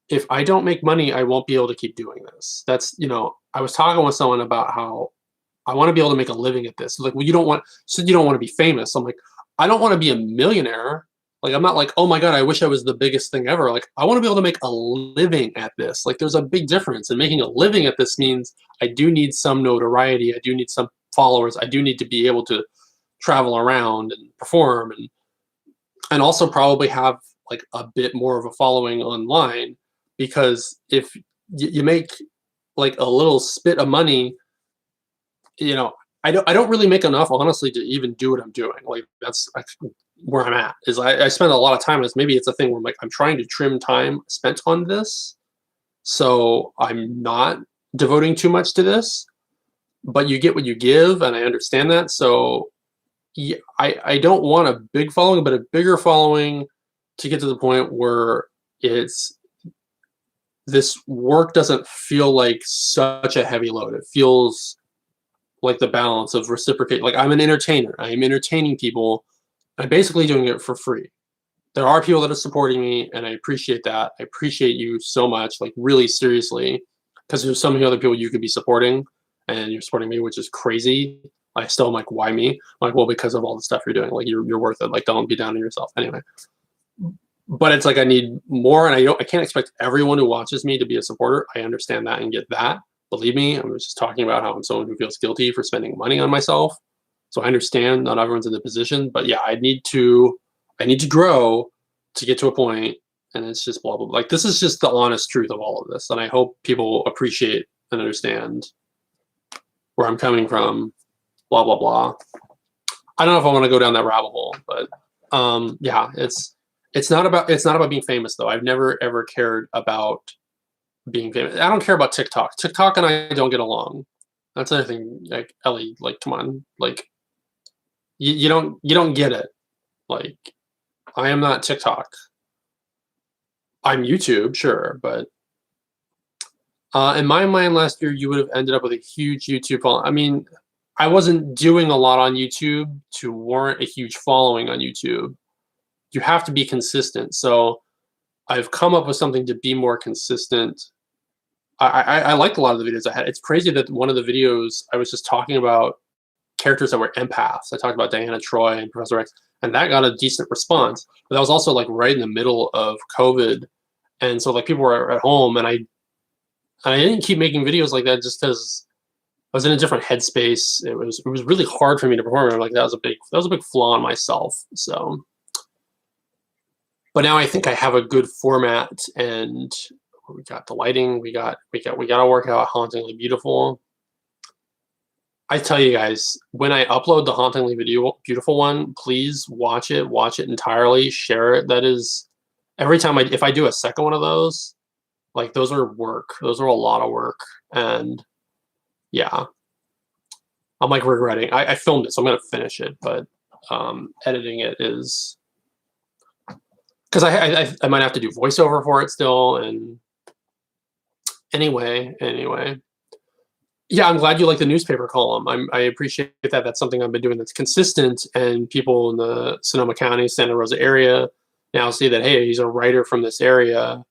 if I don't make money, I won't be able to keep doing this. That's, I was talking with someone about how I want to be able to make a living at this. Like, well, you don't want to be famous. I'm like, I don't want to be a millionaire. Like, I'm not like, oh my God, I wish I was the biggest thing ever. Like, I want to be able to make a living at this. Like, there's a big difference. And making a living at this means I do need some notoriety. I do need some followers. I do need to be able to travel around and perform and also probably have like a bit more of a following online. Because if you make like a little spit of money, I don't really make enough, honestly, to even do what I'm doing. Like that's where I'm at. Is I spend a lot of time on this. Maybe it's a thing where I'm trying to trim time spent on this, so I'm not devoting too much to this. But you get what you give, and I understand that. So yeah, I don't want a big following, but a bigger following to get to the point where this work doesn't feel like such a heavy load. It feels like the balance of reciprocate. Like I'm an entertainer. I am entertaining people. I'm basically doing it for free. There are people that are supporting me, and I appreciate that. I appreciate you so much, like really seriously, because there's so many other people you could be supporting, and you're supporting me, which is crazy. I still am like, why me? I'm like, well, because of all the stuff you're doing. Like you're worth it. Like don't be down on yourself. Anyway. But it's like I need more, and I can't expect everyone who watches me to be a supporter. I understand that and get that. Believe me, I was just talking about how I'm someone who feels guilty for spending money on myself. So I understand not everyone's in the position, but yeah, I need to grow to get to a point, and it's just blah blah blah. Like this is just the honest truth of all of this, and I hope people appreciate and understand where I'm coming from. Blah blah blah. I don't know if I want to go down that rabbit hole, but yeah, it's not about being famous though. I've never ever cared about being famous. I don't care about TikTok. TikTok and I don't get along. That's another thing. Like Ellie, like come on, like you don't get it. Like I am not TikTok. I'm YouTube, sure, but in my mind last year you would have ended up with a huge YouTube following. I mean, I wasn't doing a lot on YouTube to warrant a huge following on YouTube. You have to be consistent. So I've come up with something to be more consistent. I liked a lot of the videos I had. It's crazy that one of the videos I was just talking about characters that were empaths. I talked about Diana Troy and Professor X, and that got a decent response. But that was also like right in the middle of COVID, and so like people were at home, and I didn't keep making videos like that just because I was in a different headspace. It was really hard for me to perform. Like that was a big flaw in myself. So, but now I think I have a good format, and we got the lighting. We got to work out Hauntingly Beautiful. I tell you guys, when I upload the Hauntingly Beautiful one, please watch it entirely, share it. That is, every time if I do a second one of those, like those are work. Those are a lot of work, and yeah, I'm like regretting. I filmed it, so I'm gonna finish it, but editing it is because I might have to do voiceover for it still, and anyway. Yeah, I'm glad you like the newspaper column. I appreciate that. That's something I've been doing that's consistent, and people in the Sonoma County, Santa Rosa area now see that, hey, he's a writer from this area.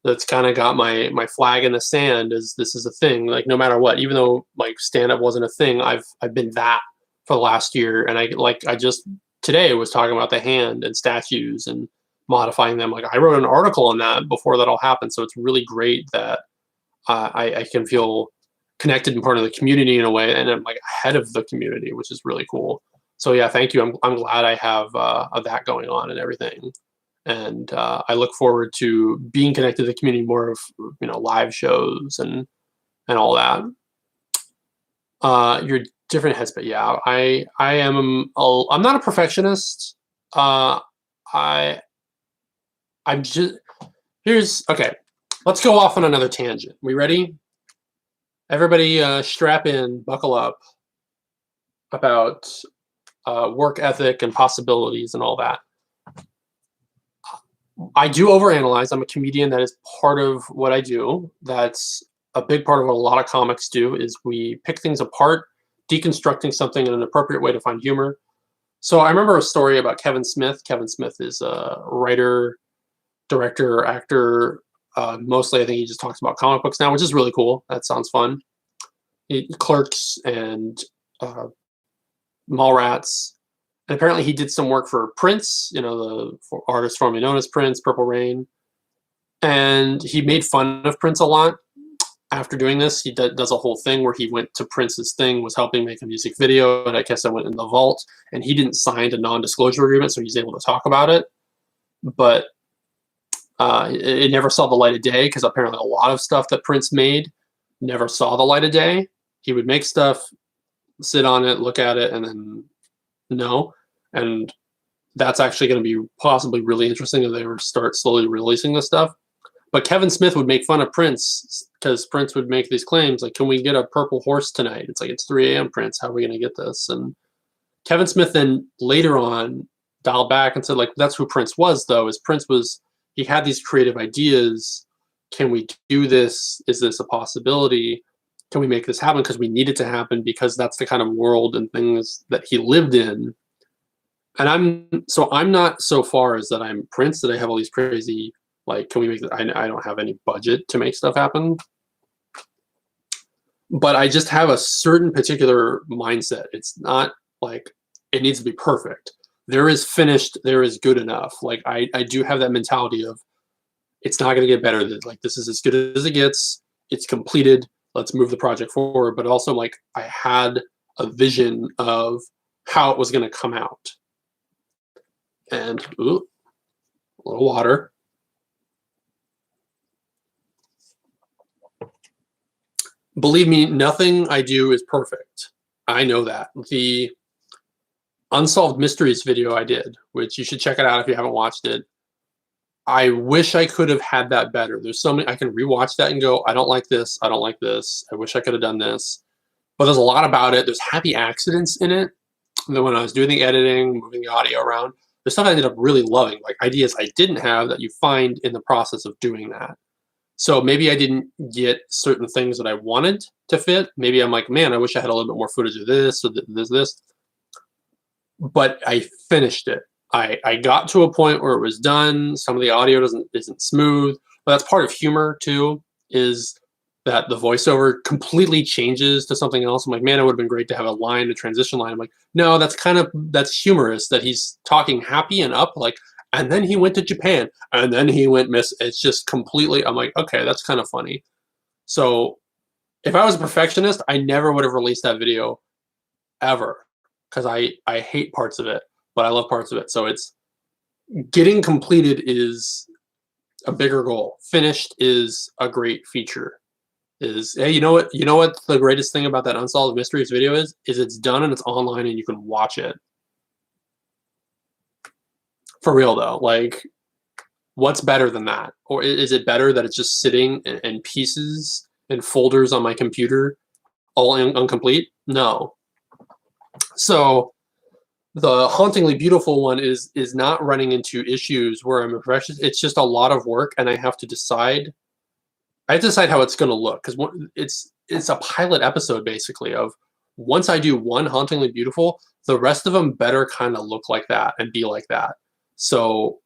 That's kind of got my flag in the sand. Is this is a thing? Like no matter what, even though like stand up wasn't a thing, I've been that for the last year, and I just today was talking about the hand and statues and modifying them. Like I wrote an article on that before that all happened, so it's really great that I can feel connected and part of the community in a way, and I'm like ahead of the community, which is really cool. So yeah, thank you. I'm glad I have that going on and everything, and I look forward to being connected to the community more of live shows and all that. You're different headspace. Yeah, I'm not a perfectionist. I'm just okay. Let's go off on another tangent. We ready? Everybody strap in, buckle up about work ethic and possibilities and all that. I do overanalyze. I'm a comedian. That is part of what I do. That's a big part of what a lot of comics do is we pick things apart, deconstructing something in an appropriate way to find humor. So I remember a story about Kevin Smith. Kevin Smith is a writer, director, actor. Mostly, I think he just talks about comic books now, which is really cool. That sounds fun. Clerks and Mallrats. And apparently he did some work for Prince, the artist formerly known as Prince, Purple Rain. And he made fun of Prince a lot after doing this. He does a whole thing where he went to Prince's thing, was helping make a music video, and I guess I went in the vault, and he didn't sign a non-disclosure agreement, so he's able to talk about it. But it never saw the light of day, because apparently a lot of stuff that Prince made never saw the light of day. He would make stuff, sit on it, look at it, and then no. And that's actually going to be possibly really interesting if they ever start slowly releasing this stuff. But Kevin Smith would make fun of Prince because Prince would make these claims like, can we get a purple horse tonight? It's like, it's 3 a.m., Prince. How are we going to get this? And Kevin Smith then later on dialed back and said, like, that's who Prince was, though, is Prince was, he had these creative ideas. Can we do this? Is this a possibility? Can we make this happen? Because we need it to happen, because that's the kind of world and things that he lived in. And I'm not so far as that I'm Prince, that I have all these crazy, like, can we make that? I don't have any budget to make stuff happen. But I just have a certain particular mindset. It's not like it needs to be perfect. There is finished, there is good enough. Like I do have that mentality of it's not going to get better. Like this is as good as it gets. It's completed. Let's move the project forward. But also, like, I had a vision of how it was going to come out. And ooh, a little water. Believe me, nothing I do is perfect. I know that. The Unsolved Mysteries video I did, which you should check it out if you haven't watched it. I wish I could have had that better. There's so many, I can rewatch that and go, I don't like this. I don't like this. I wish I could have done this. But there's a lot about it. There's happy accidents in it. And then when I was doing the editing, moving the audio around, there's stuff I ended up really loving, like ideas I didn't have that you find in the process of doing that. So maybe I didn't get certain things that I wanted to fit. Maybe I'm like, man, I wish I had a little bit more footage of this or this. But I finished it. I got to a point where it was done. Some of the audio isn't smooth, but that's part of humor too. Is that the voiceover completely changes to something else. I'm like, man, it would have been great to have a line, a transition line. I'm like, no, that's humorous that he's talking happy and up, like, and then he went to Japan, and then he went miss. It's just completely. I'm like, okay, that's kind of funny. So if I was a perfectionist, I never would have released that video ever, because I hate parts of it, but I love parts of it. So it's getting completed is a bigger goal. Finished is a great feature. Is, hey, you know what the greatest thing about that Unsolved Mysteries video is it's done and it's online and you can watch it. For real though, like, what's better than that? Or is it better that it's just sitting in pieces and folders on my computer, all incomplete? No. So the Hauntingly Beautiful one is not running into issues where I'm a perfectionist. It's just a lot of work, and I have to decide how it's going to look, because it's a pilot episode basically of, once I do one Hauntingly Beautiful, the rest of them better kind of look like that and be like that. So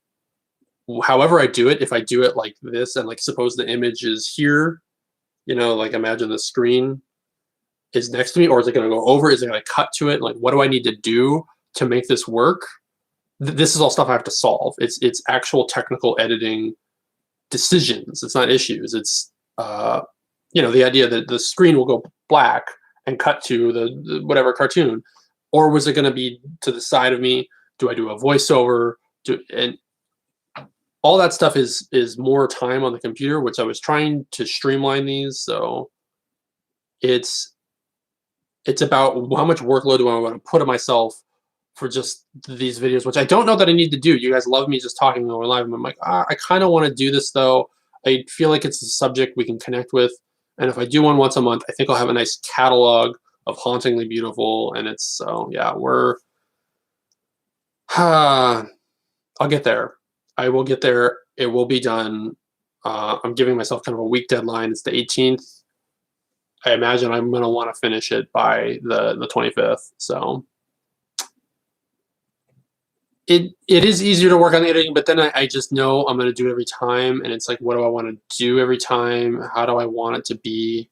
however I do it, if I do it like this, and like suppose the image is here, like imagine the screen is next to me, or is it going to go over? Is it going to cut to it? Like, what do I need to do to make this work? This is all stuff I have to solve. It's actual technical editing decisions. It's not issues. It's the idea that the screen will go black and cut to the whatever cartoon, or was it going to be to the side of me? Do I do a voiceover? And all that stuff is more time on the computer, which I was trying to streamline these. So it's about how much workload do I want to put on myself for just these videos, which I don't know that I need to do. You guys love me just talking over live. And I'm like, I kind of want to do this though. I feel like it's a subject we can connect with. And if I do one once a month, I think I'll have a nice catalog of Hauntingly Beautiful. And it's, so yeah, I'll get there. I will get there. It will be done. I'm giving myself kind of a week deadline. It's the 18th. I imagine I'm going to want to finish it by the 25th. So it is easier to work on the editing, but then I just know I'm going to do it every time. And it's like, what do I want to do every time? How do I want it to be?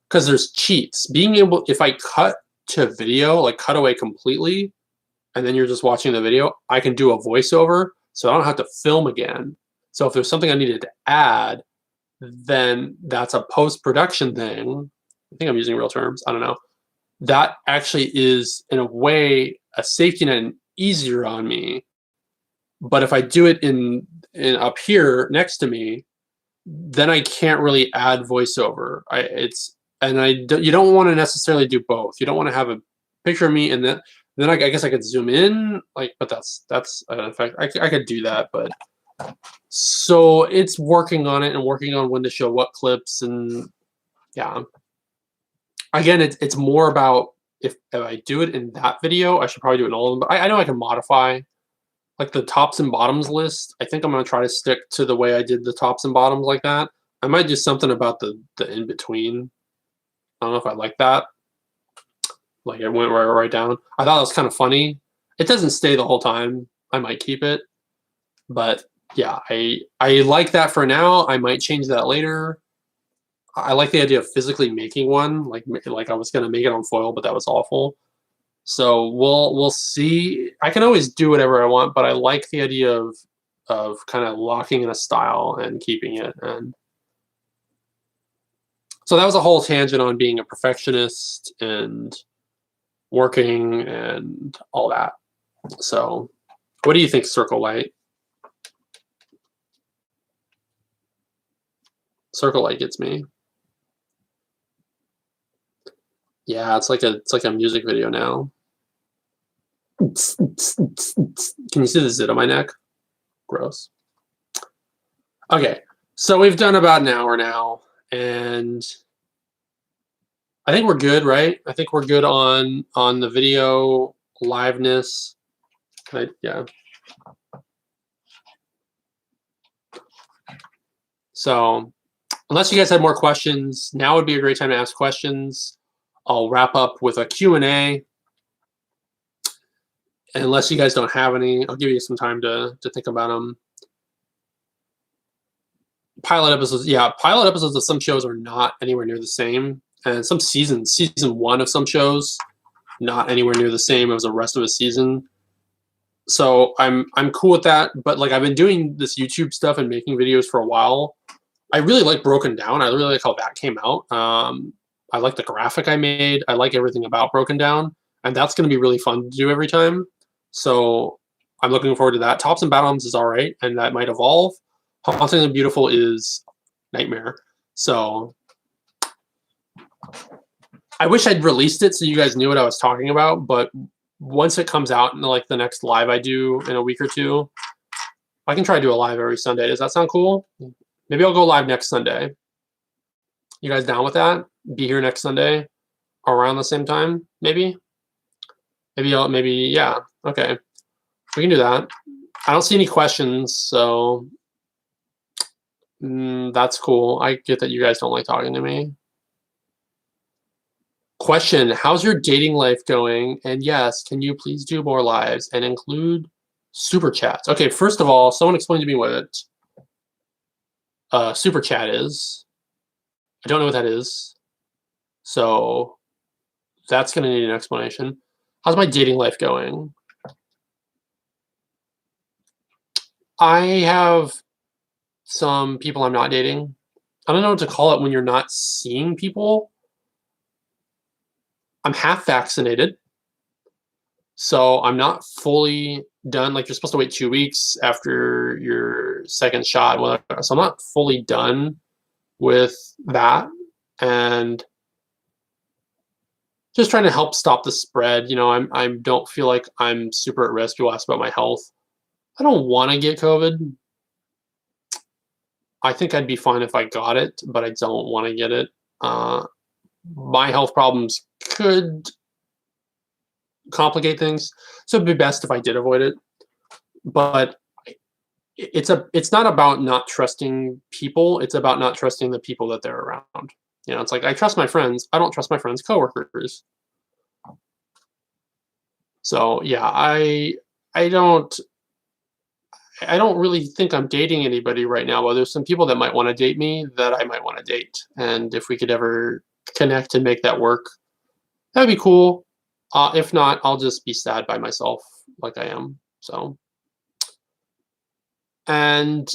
Because there's cheats. Being able, if I cut to video, like cut away completely, and then you're just watching the video, I can do a voiceover, so I don't have to film again. So if there's something I needed to add, then that's a post-production thing. I think I'm using real terms. I don't know. That actually is, in a way, a safety net and easier on me. But if I do it in up here next to me, then I can't really add voiceover. You don't want to necessarily do both. You don't want to have a picture of me and then I guess I could zoom in, like, but that's in fact I could do that, but so it's working on it and working on when to show what clips. And yeah, again, it's more about, if I do it in that video, I should probably do it in all of them, but I know I can modify, like the tops and bottoms list. I think I'm going to try to stick to the way I did the tops and bottoms like that. I might do something about the in-between. I don't know if I like that. Like, it went right down. I thought it was kind of funny. It doesn't stay the whole time. I might keep it. But yeah, I like that for now. I might change that later. I like the idea of physically making one. Like I was going to make it on foil, but that was awful. So we'll see. I can always do whatever I want, but I like the idea of kind of locking in a style and keeping it. And so that was a whole tangent on being a perfectionist and working and all that. So what do you think, Circle Light? Circle Light gets me. Yeah, it's like a music video now. Can you see the zit on my neck? Gross. Okay, so we've done about an hour now, and I think we're good, right? I think we're good on the video liveness. Yeah. So unless you guys had more questions, now would be a great time to ask questions. I'll wrap up with a Q&A. Unless you guys don't have any, I'll give you some time to think about them. pilot episodes. Yeah, pilot episodes of some shows are not anywhere near the same, and some seasons, season one of some shows, not anywhere near the same as the rest of a season. So I'm cool with that. But like I've been doing this YouTube stuff and making videos for a while. I really like Broken Down. I really like how that came out. I like the graphic I made. I like everything about Broken Down, and that's going to be really fun to do every time. So I'm looking forward to that. Tops and Bottoms is all right, and that might evolve. Hauntingly Beautiful is nightmare. So I wish I'd released it so you guys knew what I was talking about. But once it comes out in like the next live I do in a week or two, I can try to do a live every Sunday. Does that sound cool? Maybe I'll go live next Sunday. You guys down with that? Be here next Sunday around the same time, maybe? Maybe, yeah. Okay. We can do that. I don't see any questions, so that's cool. I get that you guys don't like talking to me. Question, how's your dating life going? And yes, can you please do more lives and include super chats? Okay, first of all, someone explain to me what super chat is. I don't know what that is. So that's going to need an explanation. How's my dating life going? I have some people I'm not dating. I don't know what to call it when you're not seeing people. I'm half vaccinated. So I'm not fully done. Like you're supposed to wait 2 weeks after your second shot. Whatever. So I'm not fully done with that. And just trying to help stop the spread. You know, I don't feel like I'm super at risk. You'll ask about my health. I don't want to get COVID. I think I'd be fine if I got it, but I don't want to get it. My health problems could complicate things, so it'd be best if I did avoid it. But it's not about not trusting people. It's about not trusting the people that they're around. You know, it's like I trust my friends. I don't trust my friends' coworkers. So yeah, I don't really think I'm dating anybody right now. Well, there's some people that might want to date me that I might want to date, and if we could ever connect and make that work, that'd be cool. If not, I'll just be sad by myself, like I am. So, and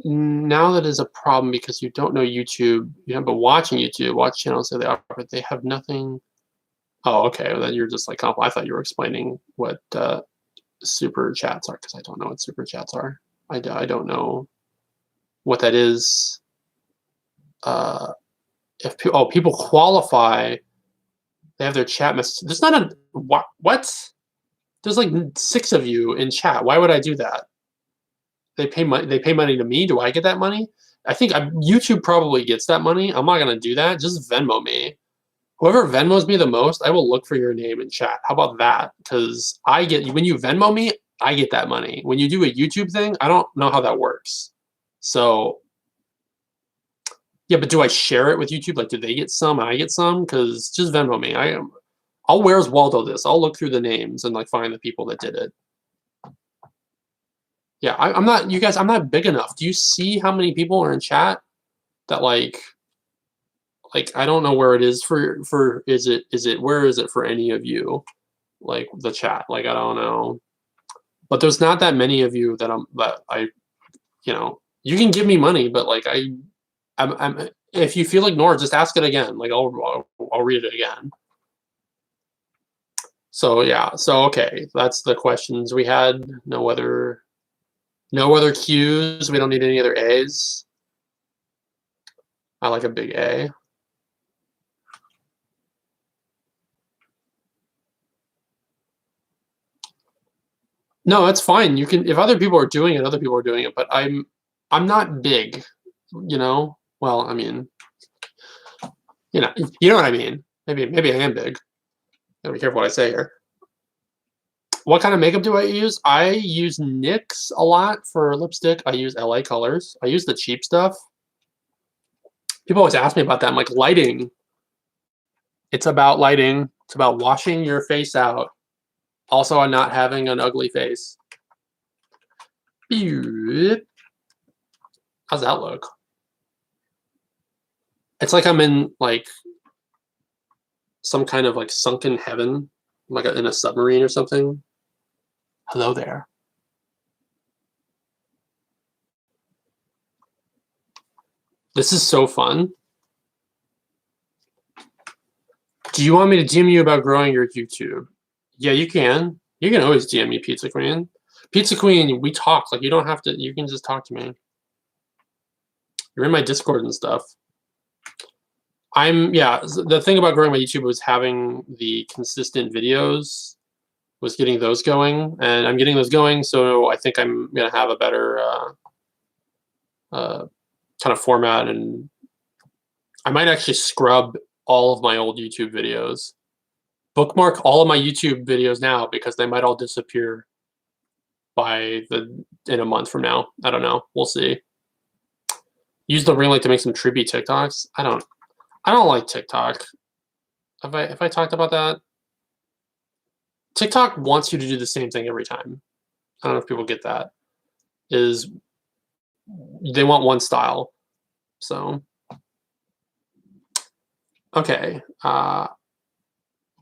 now that is a problem because you don't know YouTube. You haven't been watching YouTube. Watch channels say they are, but they have nothing. Oh, okay. Well, then you're just like, I thought you were explaining what super chats are, because I don't know what super chats are. I don't know what that is. If people qualify, they have their chat message. There's not a what? There's like 6 of you in chat. Why would I do that? They pay money. They pay money to me. Do I get that money? I think YouTube probably gets that money. I'm not gonna do that. Just Venmo me. Whoever Venmos me the most, I will look for your name in chat. How about that? Because when you Venmo me, I get that money. When you do a YouTube thing, I don't know how that works. So yeah, but do I share it with YouTube? Like, do they get some and I get some? Because just Venmo me. I'll Where's Waldo this. I'll look through the names and like find the people that did it. Yeah, I'm not. You guys, I'm not big enough. Do you see how many people are in chat? That like I don't know where it is for is it where is it for any of you, like the chat, like I don't know, but there's not that many of you that I you know, you can give me money, but like I'm if you feel ignored, just ask it again, like I'll read it again. So yeah, so okay, that's the questions we had. No other Q's. We don't need any other A's. I like a big A. No, it's fine. You can, if other people are doing it, other people are doing it, but I'm not big, you know? Well, I mean, you know what I mean. Maybe I am big. Gotta be careful what I say here. What kind of makeup do I use? I use NYX a lot for lipstick. I use LA Colors. I use the cheap stuff. People always ask me about that. I'm like, lighting. It's about lighting. It's about washing your face out. Also, I'm not having an ugly face. How's that look? It's like I'm in like some kind of like sunken heaven, like in a submarine or something. Hello there. This is so fun. Do you want me to DM you about growing your YouTube? Yeah, you can. You can always DM me, Pizza Queen. Pizza Queen, we talk. Like, you don't have to, you can just talk to me. You're in my Discord and stuff. Yeah, the thing about growing my YouTube was having the consistent videos, was getting those going, and I'm getting those going, so I think I'm going to have a better kind of format, and I might actually scrub all of my old YouTube videos. Bookmark all of my YouTube videos now because they might all disappear in a month from now. I don't know. We'll see. Use the ring light to make some trippy TikToks. I don't like TikTok. Have I talked about that? TikTok wants you to do the same thing every time. I don't know if people get that. They want one style. So okay. Yeah.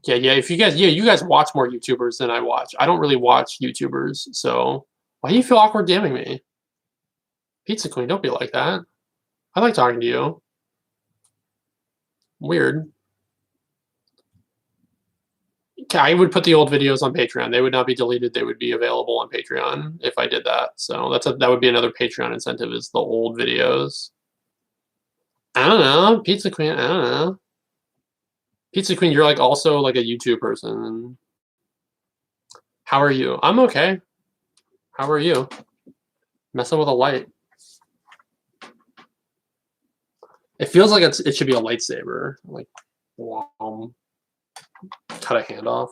If you guys watch more YouTubers than I watch. I don't really watch YouTubers, so why do you feel awkward DMing me? Pizza Queen, don't be like that. I like talking to you. Weird. Okay, I would put the old videos on Patreon. They would not be deleted. They would be available on Patreon if I did that. So that would be another Patreon incentive, is the old videos. I don't know. Pizza Queen, I don't know. Pizza Queen, you're like also like a YouTube person. How are you? I'm okay. How are you? Messing with a light. It feels like it should be a lightsaber. Like, cut a hand off.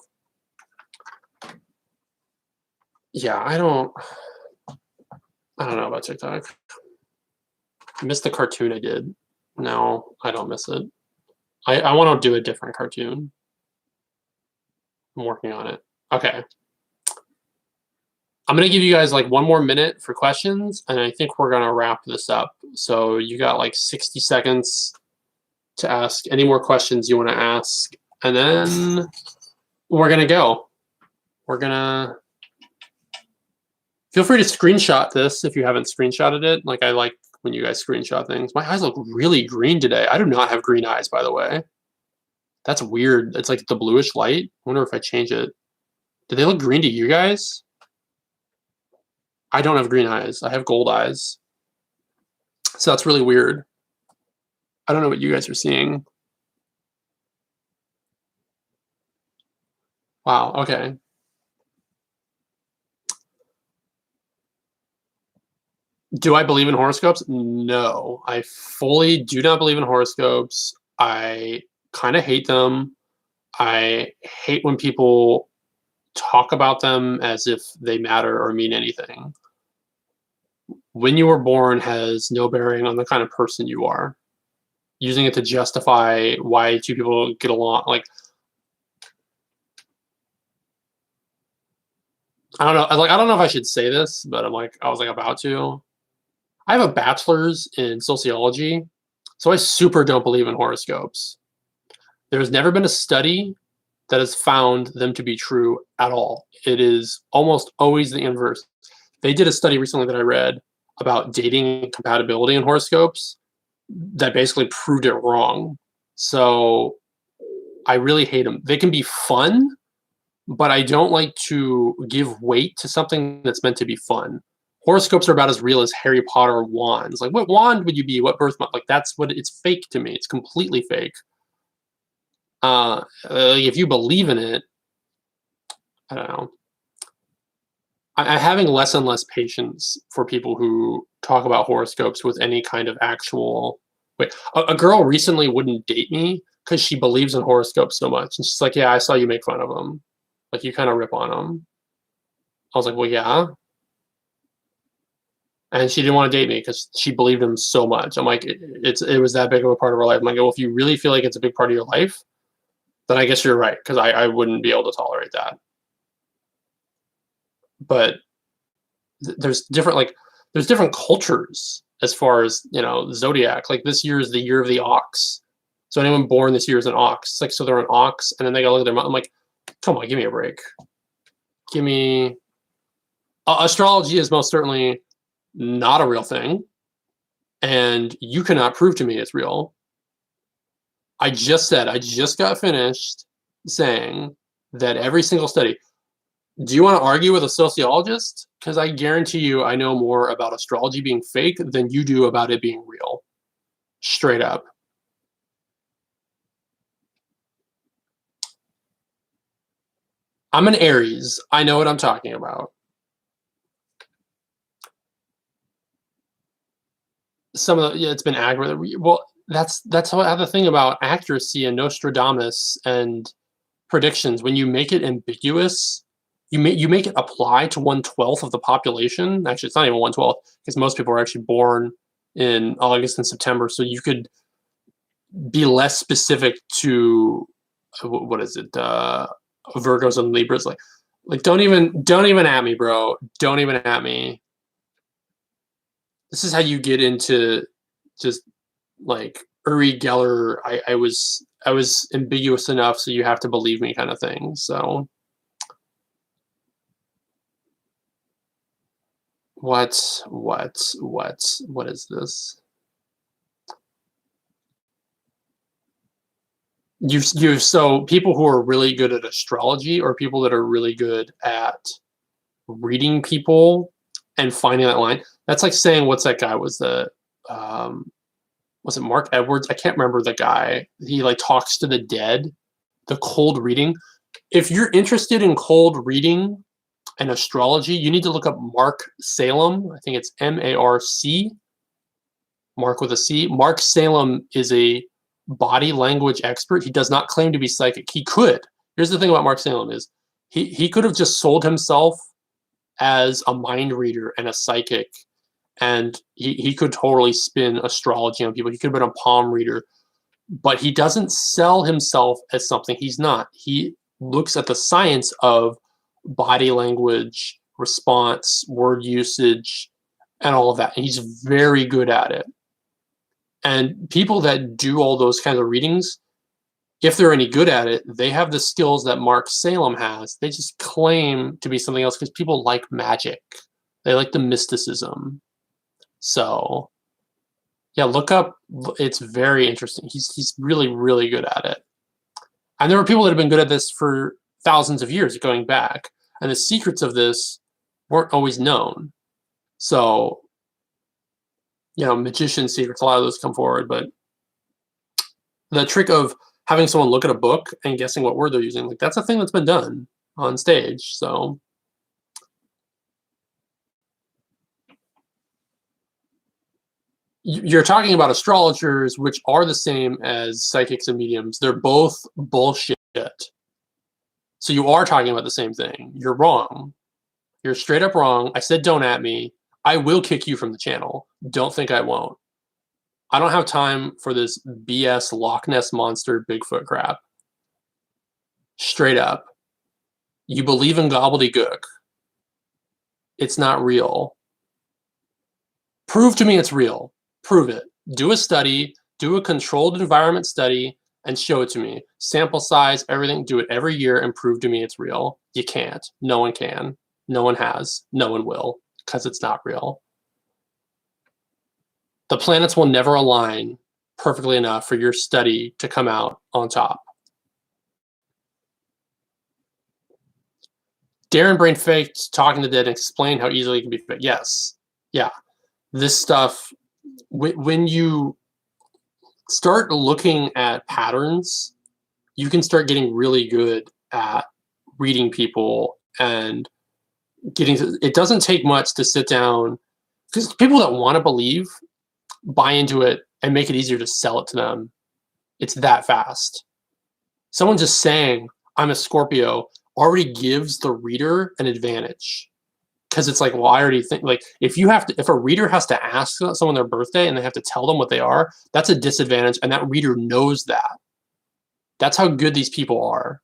Yeah, I don't know about TikTok. I missed the cartoon I did. No, I don't miss it. I want to do a different cartoon. I'm working on it. Okay. I'm going to give you guys like one more minute for questions, and I think we're going to wrap this up. So you got like 60 seconds to ask any more questions you want to ask, and then we're going to go. We're going to... Feel free to screenshot this if you haven't screenshotted it. Like, I like when you guys screenshot things. My eyes look really green today. I do not have green eyes, by the way. That's weird. It's like the bluish light. I wonder if I change it. Do they look green to you guys? I don't have green eyes. I have gold eyes. So that's really weird. I don't know what you guys are seeing. Wow, okay. Do I believe in horoscopes? No, I fully do not believe in horoscopes. I kind of hate them. I hate when people talk about them as if they matter or mean anything. When you were born has no bearing on the kind of person you are. Using it to justify why two people get along, like, I don't know. I don't know if I should say this, but I was like about to. I have a bachelor's in sociology, so I super don't believe in horoscopes. There's never been a study that has found them to be true at all. It is almost always the inverse. They did a study recently that I read about dating compatibility in horoscopes that basically proved it wrong. So I really hate them. They can be fun, but I don't like to give weight to something that's meant to be fun. Horoscopes are about as real as Harry Potter wands. Like, what wand would you be? What birth month? Like, that's what it's fake to me. It's completely fake. If you believe in it, I don't know. I'm having less and less patience for people who talk about horoscopes with any kind of actual. Wait, a girl recently wouldn't date me because she believes in horoscopes so much, and she's like, "Yeah, I saw you make fun of them, like you kind of rip on them." I was like, "Well, yeah," and she didn't want to date me because she believed him so much. I'm like, it was that big of a part of her life. I'm like, well, if you really feel like it's a big part of your life, then I guess you're right, because I wouldn't be able to tolerate that. But there's different cultures as far as, zodiac. Like this year is the year of the ox. So anyone born this year is an ox. It's like, so they're an ox, and then they gotta look at their month. I'm like, come on, give me a break. Give me astrology is most certainly not a real thing, and you cannot prove to me it's real. I just got finished saying that every single study. Do you want to argue with a sociologist? Because I guarantee you I know more about astrology being fake than you do about it being real. Straight up. I'm an Aries. I know what I'm talking about. Some of the, yeah, it's been accurate. Well, that's how the thing about accuracy and Nostradamus and predictions. When you make it ambiguous, you make it apply to 1/12 of the population. Actually, it's not even 1/12 because most people are actually born in August and September. So you could be less specific to what is it? Virgos and Libras. Like don't even at me, bro. Don't even at me. This is how you get into just like Uri Geller. I was ambiguous enough, so you have to believe me, kind of thing. So what is this? You so people who are really good at astrology, or people that are really good at reading people and finding that line. That's like saying, what's that guy? Was it Mark Edwards? I can't remember the guy. He like talks to the dead, the cold reading. If you're interested in cold reading and astrology, you need to look up Mark Salem. I think it's M-A-R-C, Mark with a C. Mark Salem is a body language expert. He does not claim to be psychic. He could. Here's the thing about Mark Salem is he could have just sold himself as a mind reader and a psychic, and he could totally spin astrology on people. He could have been a palm reader, but he doesn't sell himself as something he's not. He looks at the science of body language, response, word usage, and all of that. And he's very good at it. And people that do all those kinds of readings, if they're any good at it, they have the skills that Mark Salem has. They just claim to be something else because people like magic. They like the mysticism. So, yeah, look up. It's very interesting. He's really, really good at it. And there are people that have been good at this for thousands of years going back. And the secrets of this weren't always known. So, magician secrets, a lot of those come forward. But the trick of having someone look at a book and guessing what word they're using, like that's a thing that's been done on stage. So you're talking about astrologers, which are the same as psychics and mediums. They're both bullshit. So you are talking about the same thing. You're wrong. You're straight up wrong. I said don't at me. I will kick you from the channel. Don't think I won't. I don't have time for this BS Loch Ness Monster Bigfoot crap. Straight up. You believe in gobbledygook. It's not real. Prove to me it's real. Prove it. Do a study. Do a controlled environment study and show it to me. Sample size, everything. Do it every year and prove to me it's real. You can't. No one can. No one has. No one will, because it's not real. The planets will never align perfectly enough for your study to come out on top. Darren Brain faked Talking to the Dead and explained how easily it can be faked. Yes. Yeah. This stuff, when you start looking at patterns, you can start getting really good at reading people and it doesn't take much to sit down, because people that want to believe buy into it and make it easier to sell it to them. It's that fast. Someone just saying, I'm a Scorpio, already gives the reader an advantage. Because it's like, well, I already think, like, if a reader has to ask someone their birthday and they have to tell them what they are, that's a disadvantage. And that reader knows that. That's how good these people are.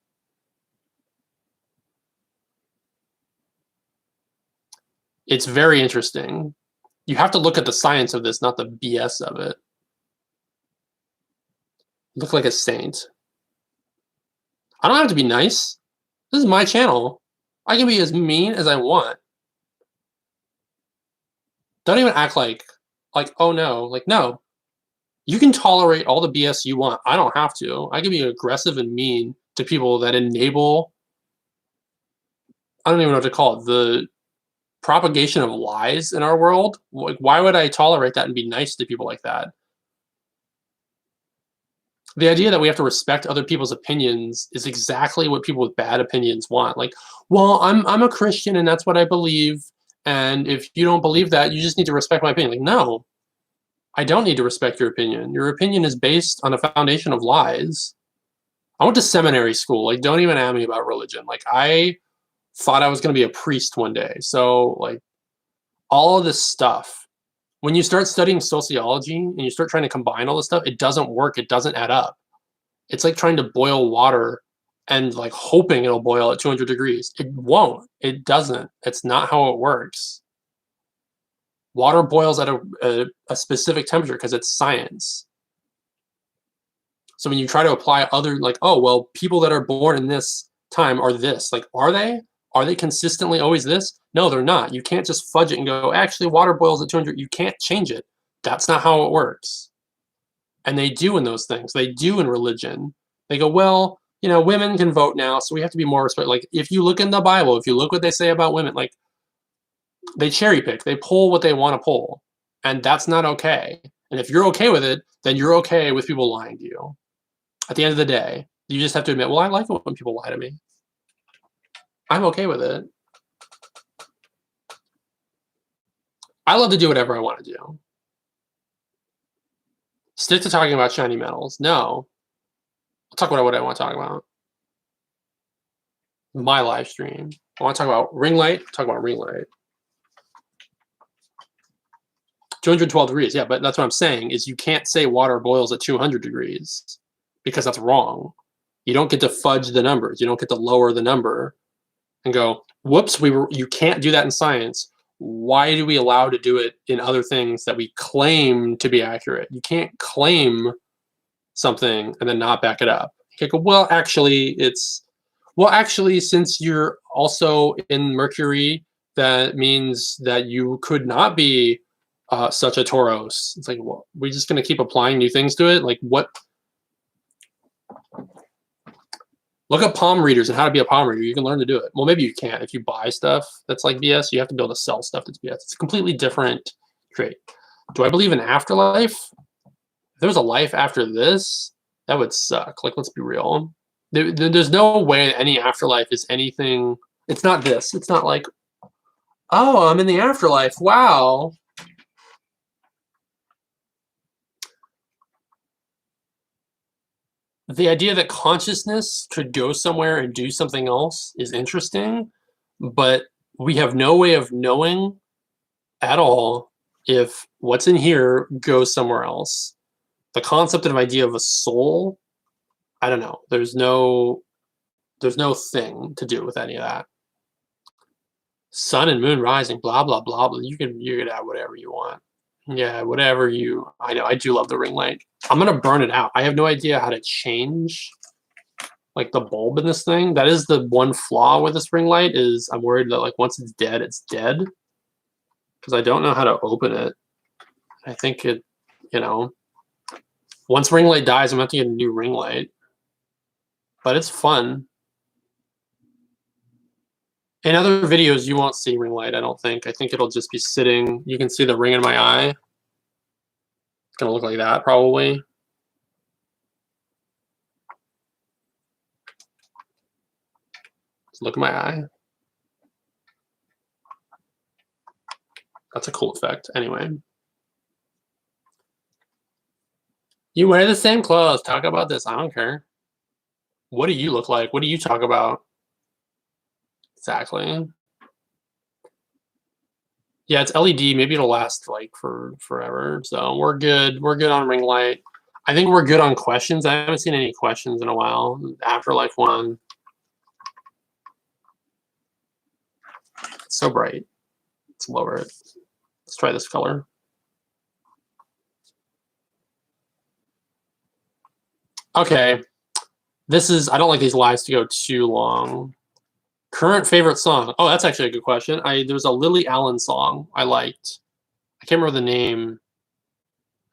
It's very interesting. You have to look at the science of this, not the BS of it. Look like a saint. I don't have to be nice. This is my channel. I can be as mean as I want. Don't even act like, oh no, like, no. You can tolerate all the BS you want. I don't have to. I can be aggressive and mean to people that enable, I don't even know what to call it, the propagation of lies in our world. Like, why would I tolerate that and be nice to people like that? The idea that we have to respect other people's opinions is exactly what people with bad opinions want. Like, well, I'm a Christian and that's what I believe. And if you don't believe that, you just need to respect my opinion. Like, no, I don't need to respect your opinion. Your opinion is based on a foundation of lies. I went to seminary school. Like, don't even ask me about religion. Like, I thought I was going to be a priest one day. So, like, all of this stuff, when you start studying sociology and you start trying to combine all this stuff, it doesn't work. It doesn't add up. It's like trying to boil water and like hoping it'll boil at 200 degrees. It won't. It doesn't. It's not how it works. Water boils at a specific temperature because it's science. So when you try to apply other, like, oh, well, people that are born in this time are this. Like, are they? Are they consistently always this? No, they're not. You can't just fudge it and go, actually, water boils at 200. You can't change it. That's not how it works. And they do in those things. They do in religion. They go, well, you know, women can vote now, so we have to be more respectful. Like, if you look in the Bible, if you look what they say about women, like, they cherry pick. They pull what they want to pull. And that's not okay. And if you're okay with it, then you're okay with people lying to you. At the end of the day, you just have to admit, well, I like it when people lie to me. I'm okay with it. I love to do whatever I want to do. Stick to talking about shiny metals. No. I'll talk about what I want to talk about. My live stream. I want to talk about ring light. Talk about ring light. 212 degrees. Yeah, but that's what I'm saying is you can't say water boils at 200 degrees because that's wrong. You don't get to fudge the numbers. You don't get to lower the number and go, whoops, you can't do that in science. Why do we allow to do it in other things that we claim to be accurate? You can't claim something and then not back it up. You can't go, well, actually, since you're also in Mercury, that means that you could not be such a Tauros. It's like, well, we're just going to keep applying new things to it. Like, what? Look at palm readers and how to be a palm reader. You can learn to do it. Well, maybe you can't. If you buy stuff that's like BS, you have to be able to sell stuff that's BS. It's a completely different trait. Do I believe in afterlife? If there was a life after this, that would suck. Like, let's be real. There's no way any afterlife is anything. It's not this. It's not like, oh, I'm in the afterlife. Wow. The idea that consciousness could go somewhere and do something else is interesting, but we have no way of knowing at all if what's in here goes somewhere else. The concept and idea of a soul, I don't know. There's no thing to do with any of that. Sun and moon rising, blah blah blah blah. You could have whatever you want. Yeah, whatever you. I know. I do love the ring light. I'm gonna burn it out. I have no idea how to change like the bulb in this thing. That is the one flaw with this ring light is I'm worried that like once it's dead because I don't know how to open it. I think it, you know, once ring light dies, I'm gonna have to get a new ring light. But it's fun. In other videos, you won't see ring light, I don't think. I think it'll just be sitting. You can see the ring in my eye. It's going to look like that, probably. Just look at my eye. That's a cool effect. Anyway. You wear the same clothes. Talk about this. I don't care. What do you look like? What do you talk about? Exactly. Yeah, it's LED. Maybe it'll last like for forever. So we're good. We're good on ring light. I think we're good on questions. I haven't seen any questions in a while. Afterlife one. It's so bright. Let's lower it. Let's try this color. Okay. This is, I don't like these lives to go too long. Current favorite song. Oh, that's actually a good question. There's a Lily Allen song I liked. I can't remember the name.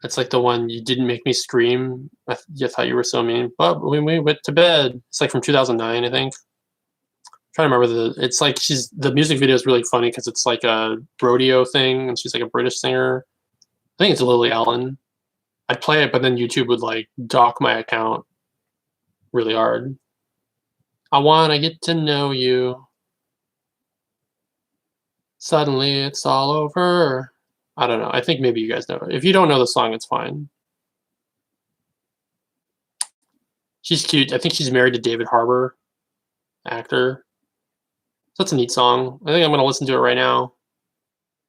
It's like the one, "You Didn't Make Me Scream. I thought you were so mean, but when we went to bed." It's like from 2009, I think. I'm trying to remember it's like the music video is really funny because it's like a rodeo thing and she's like a British singer. I think it's Lily Allen. I'd play it, but then YouTube would like dock my account really hard. I want to get to know you. Suddenly it's all over. I don't know. I think maybe you guys know it. If you don't know the song, it's fine. She's cute. I think she's married to David Harbour, actor. So that's a neat song. I think I'm going to listen to it right now.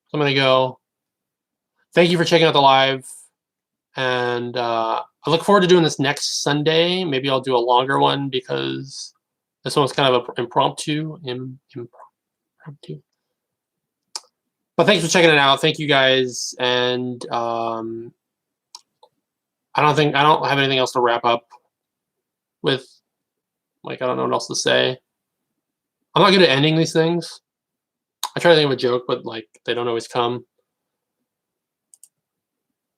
So I'm going to go. Thank you for checking out the live. And I look forward to doing this next Sunday. Maybe I'll do a longer one because this one was kind of an impromptu. But thanks for checking it out. Thank you guys. And I don't have anything else to wrap up with. Like, I don't know what else to say. I'm not good at ending these things. I try to think of a joke, but like they don't always come.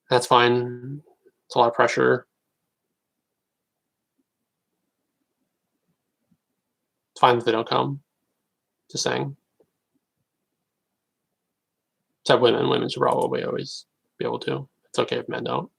That's fine. It's a lot of pressure. It's fine if they don't come. Just saying. Except women. Women should probably always be able to. It's okay if men don't.